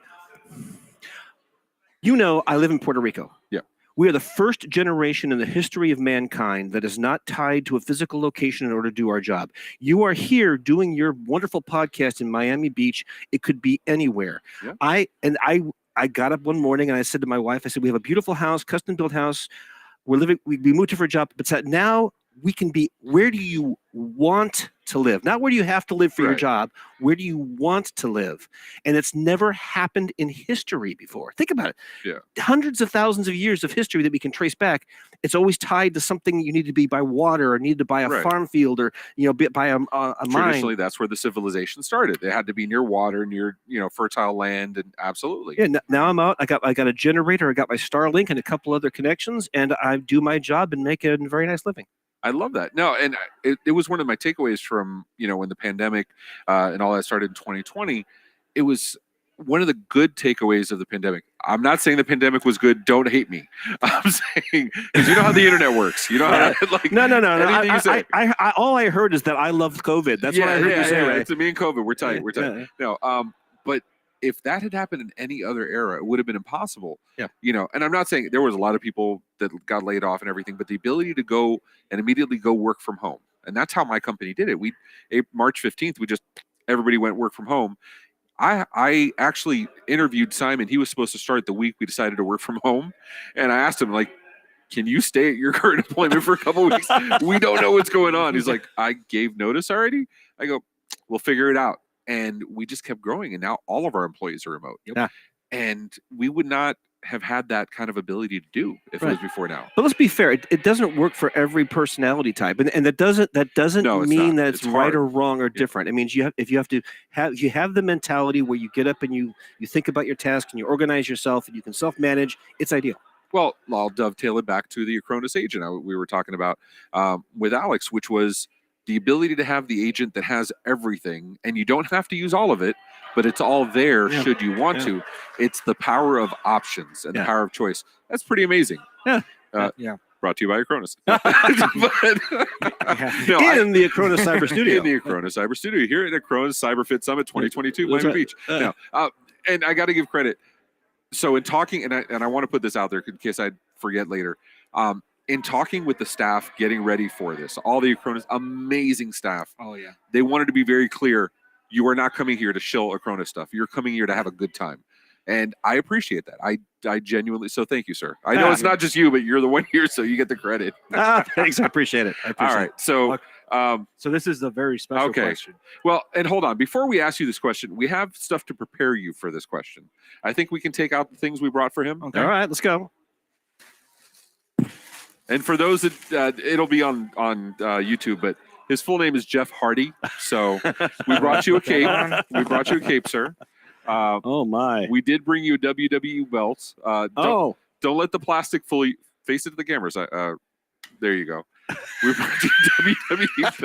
live in Puerto Rico. Yeah. We are the first generation in the history of mankind that is not tied to a physical location in order to do our job. You are here doing your wonderful podcast in Miami Beach. It could be anywhere. Yeah. I got up one morning and I said to my wife, I said, we have a beautiful house, custom built house. We moved here for a job, but now we can be, where do you want to live? Not where do you have to live for your job. Where do you want to live? And it's never happened in history before. Think about it. Yeah. Hundreds of thousands of years of history that we can trace back. It's always tied to something you need to be by water, or need to buy a farm field, or buy a mine. Traditionally, that's where the civilization started. They had to be near water, near fertile land, and absolutely. Yeah. Now I'm out. I got a generator. I got my Starlink and a couple other connections, and I do my job and make a very nice living. I love that. No, and it was one of my takeaways from, when the pandemic and all that started in 2020. It was one of the good takeaways of the pandemic. I'm not saying the pandemic was good. Don't hate me. I'm saying, because you know how the internet works. You know how No. All I heard is that I loved COVID. That's what I heard you say. Right? It's me and COVID. We're tight. We're tight. Yeah. No, but if that had happened in any other era, it would have been impossible. Yeah. And I'm not saying there was a lot of people that got laid off and everything, but the ability to go and immediately go work from home. And that's how my company did it. March 15th, everybody went work from home. I actually interviewed Simon. He was supposed to start the week we decided to work from home, and I asked him like, "Can you stay at your current employment for a couple of weeks? We don't know what's going on." He's like, "I gave notice already." I go, "We'll figure it out." And we just kept growing, and now all of our employees are remote. Yeah. And we would not have had that kind of ability to do if it was before now. But let's be fair; it doesn't work for every personality type, and that doesn't No, it's mean not. that it's It's right hard. or wrong or different. It means you have the mentality where you get up and you think about your task and you organize yourself and you can self-manage. It's ideal. Well, I'll dovetail it back to the Acronis agent we were talking about with Alex, which was the ability to have the agent that has everything, and you don't have to use all of it, but it's all there should you want to. It's the power of options and the power of choice. That's pretty amazing. Yeah. Brought to you by Acronis. In the Acronis Cyber Studio. In the Acronis Cyber Studio here at Acronis Cyber Fit Summit 2022, Miami Beach. And I got to give credit. So in talking, and I want to put this out there in case I forget later. In talking with the staff, getting ready for this, all the Acronis, amazing staff. Oh yeah. They wanted to be very clear. You are not coming here to shill Acronis stuff. You're coming here to have a good time. And I appreciate that. I genuinely, so thank you, sir. I know it's not just you, but you're the one here, so you get the credit. Thanks. I appreciate it. All right. So, so this is a very special question. Well, and hold on. Before we ask you this question, we have stuff to prepare you for this question. I think we can take out the things we brought for him. Okay. All right, let's go. And for those that it'll be on YouTube, but his full name is Jeff Hardy. So we brought you a cape. We brought you a cape, sir. Oh my! We did bring you a WWE belt. Don't let the plastic fully face it to the cameras. There you go. We brought you a WWE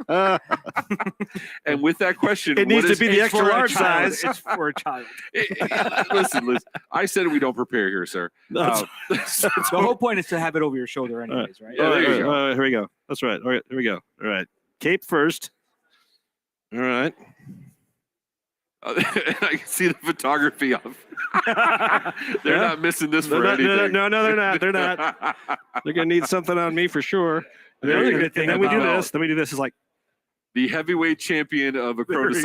belt. And with that question, it needs to be the extra large size. It's for a child. Listen. I said we don't prepare here, sir. The whole point is to have it over your shoulder, anyways, right? Yeah, there you go. Here we go. That's right. All right, here we go. All right, cape first. All right. I can see the photography of. They're not missing this for anything. No, they're not. They're not. They're gonna need something on me for sure. The other good thing then we do this. Then we do this. Is like the heavyweight champion of Acronis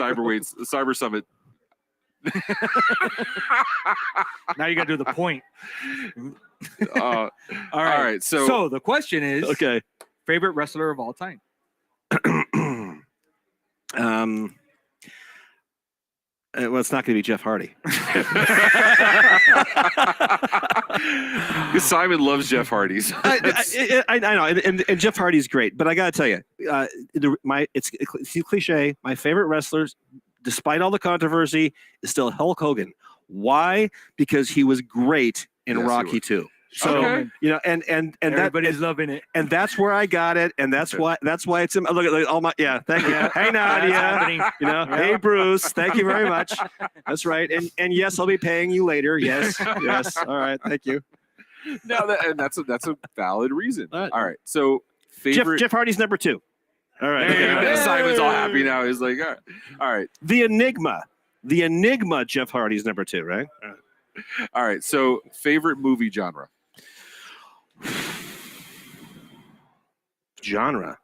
Cyber Summit. Now you got to do the point. All right. So the question is, okay, favorite wrestler of all time. Well, it's not going to be Jeff Hardy. Simon loves Jeff Hardy's. I know, and Jeff Hardy's great, but I got to tell you, it's cliche. My favorite wrestlers, despite all the controversy, is still Hulk Hogan. Why? Because he was great in Rocky 2. So and everybody's loving it, and that's where I got it, and that's why it's look at all my thank you. Hey Nadia, hey Bruce, thank you very much. That's right, and yes, I'll be paying you later. Yes, all right, thank you. No, that's a valid reason. All right, so favorite Jeff Hardy's number 2. All right, Simon's all happy now. He's like, all right. The Enigma, Jeff Hardy's number 2, right? All right, so favorite movie genre. Genre.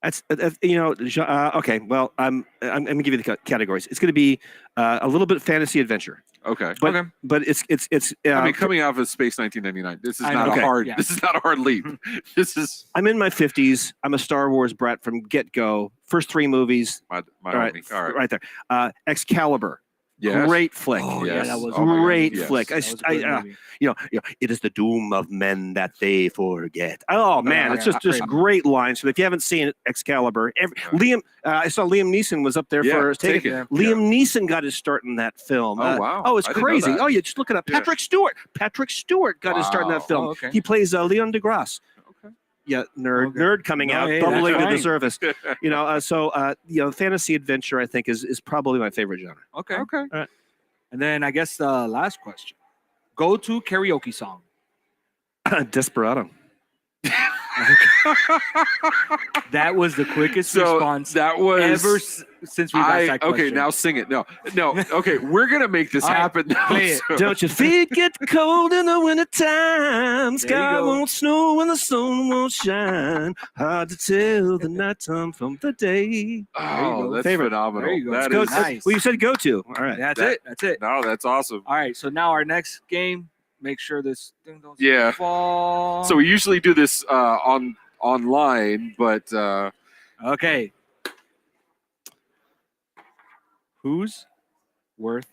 That's okay. Well, I'm gonna give you the categories. It's gonna be a little bit fantasy adventure. Okay. But it's. I mean, coming out of Space 1999, this is not a hard. Yeah. This is not a hard leap. This is. I'm in my 50s. I'm a Star Wars brat from get go. First 3 movies. All right, right there. Excalibur. Yes. Great flick. Oh, yes. Yeah, that was great yes. flick. It is the doom of men that they forget. Oh man, it's just great lines. So if you haven't seen Excalibur, I saw Liam Neeson was up there for taking. Liam Neeson got his start in that film. Oh wow! Oh, it's crazy. Oh, you just look it up. Patrick Stewart got his start in that film. Okay. He plays Leon deGrasse. Yeah, nerd coming out, bubbling to the surface. Fantasy adventure, I think, is probably my favorite genre. Okay. All right. And then I guess the last question: go-to karaoke song. Desperado. That was the quickest So response that was ever since we've asked that okay, question. now sing it. No. Okay, we're gonna make this All right, happen now. play it. So- Don't your feet get cold in the wintertime? Sky go. won't snow and the sun won't shine. Hard to tell the nighttime from the day. Oh, that's Favorite. phenomenal. There you go. That Go, is Nice. Well, you said go to. All right. That's that- it. That's it. no, that's awesome. All right. So now our next game. Make sure this thing don't Yeah. fall. So we usually do this online, but okay. Who's worth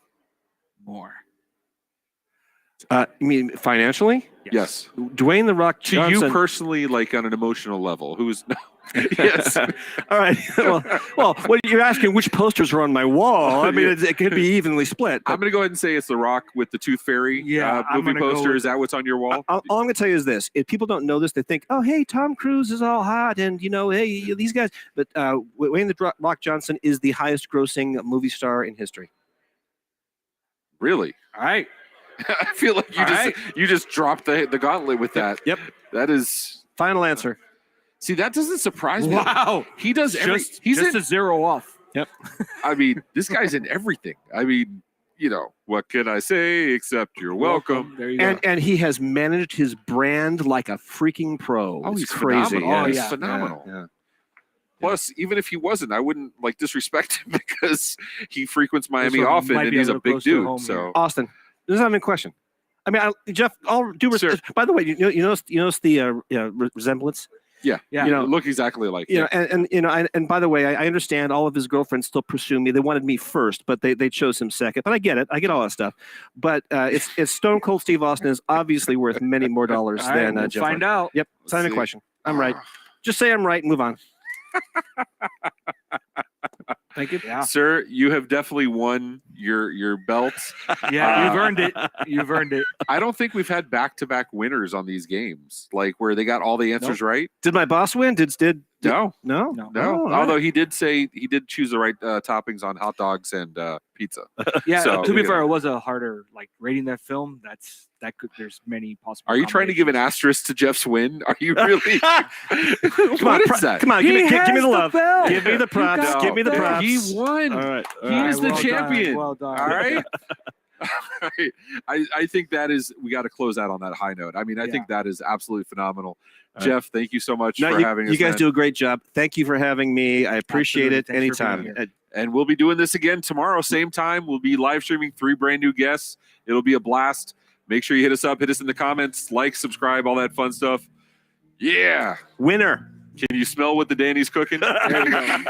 more? You mean financially? yes. Dwayne the Rock To Johnson. you personally, like on an emotional level, who's yes. All right. well, what you're asking? Which posters are on my wall? I mean, it could be evenly split. I'm gonna go ahead and say it's The Rock with the Tooth Fairy Yeah, I'm movie gonna go poster. with- Is that what's on your wall? All I'm going to tell you is this: if people don't know this, they think, "Oh, hey, Tom Cruise is all hot, and hey, these guys." But Dwayne the Rock Johnson is the highest-grossing movie star in history. Really? All right. I feel like you just dropped the gauntlet with that. Yep. That is. Final answer. See, that doesn't surprise me. Wow. He does Just he's just in, a zero off. I mean, this guy's in everything. I mean, what can I say except you're welcome. There you go. And he has managed his brand like a freaking pro. Oh, It's he's crazy. phenomenal. Oh, He's yeah. phenomenal. Yeah. Plus, even if he wasn't, I wouldn't disrespect him because he frequents Miami one often might and be a he's a little big closer to dude. home So here. Austin, there's not even a question. I mean, Jeff, all due Sure. respect. By the way, you notice the resemblance. yeah, Yeah. you look exactly like You him. know, and by the way, I understand all of his girlfriends still pursue me. They wanted me first, but they chose him second. But I get it. I get all that stuff. But it's Stone Cold Steve Austin is obviously worth many more dollars All right, than we'll Jeff. find Hardy. out. Yep. It's not even a see. question. I'm right. Just say I'm right and move on. Thank you. Yeah. Sir, you have definitely won your belt. Yeah. You've earned it. You've earned it. I don't think we've had back-to-back winners on these games, like where they got all the answers right. Did my boss win? Did No, no? No. no. Oh, all Although right. he did say he did choose the right toppings on hot dogs and pizza. Yeah. So, to be you fair, know. it was a harder rating that film. There's many possible. Are you trying to give an combinations. asterisk to Jeff's win? Are you really? Come on, What is that? Come on, He give me has the love. belt. Give me the props. got Give me the the props. He won. All right. He is the well champion. Done, well done. All right. All right. I think that is, we got to close out on that high note. I mean, I think that is absolutely phenomenal. All right. Jeff, thank you so much No, for having us. you guys man. do a great job. Thank you for having me. I appreciate Absolutely. it Thanks for being anytime. here. And we'll be doing this again tomorrow, same time. We'll be live streaming 3 brand new guests. It'll be a blast. Make sure you hit us up, hit us in the comments, like, subscribe, all that fun stuff. Yeah. Winner. Can you smell what the Danny's cooking? There you go.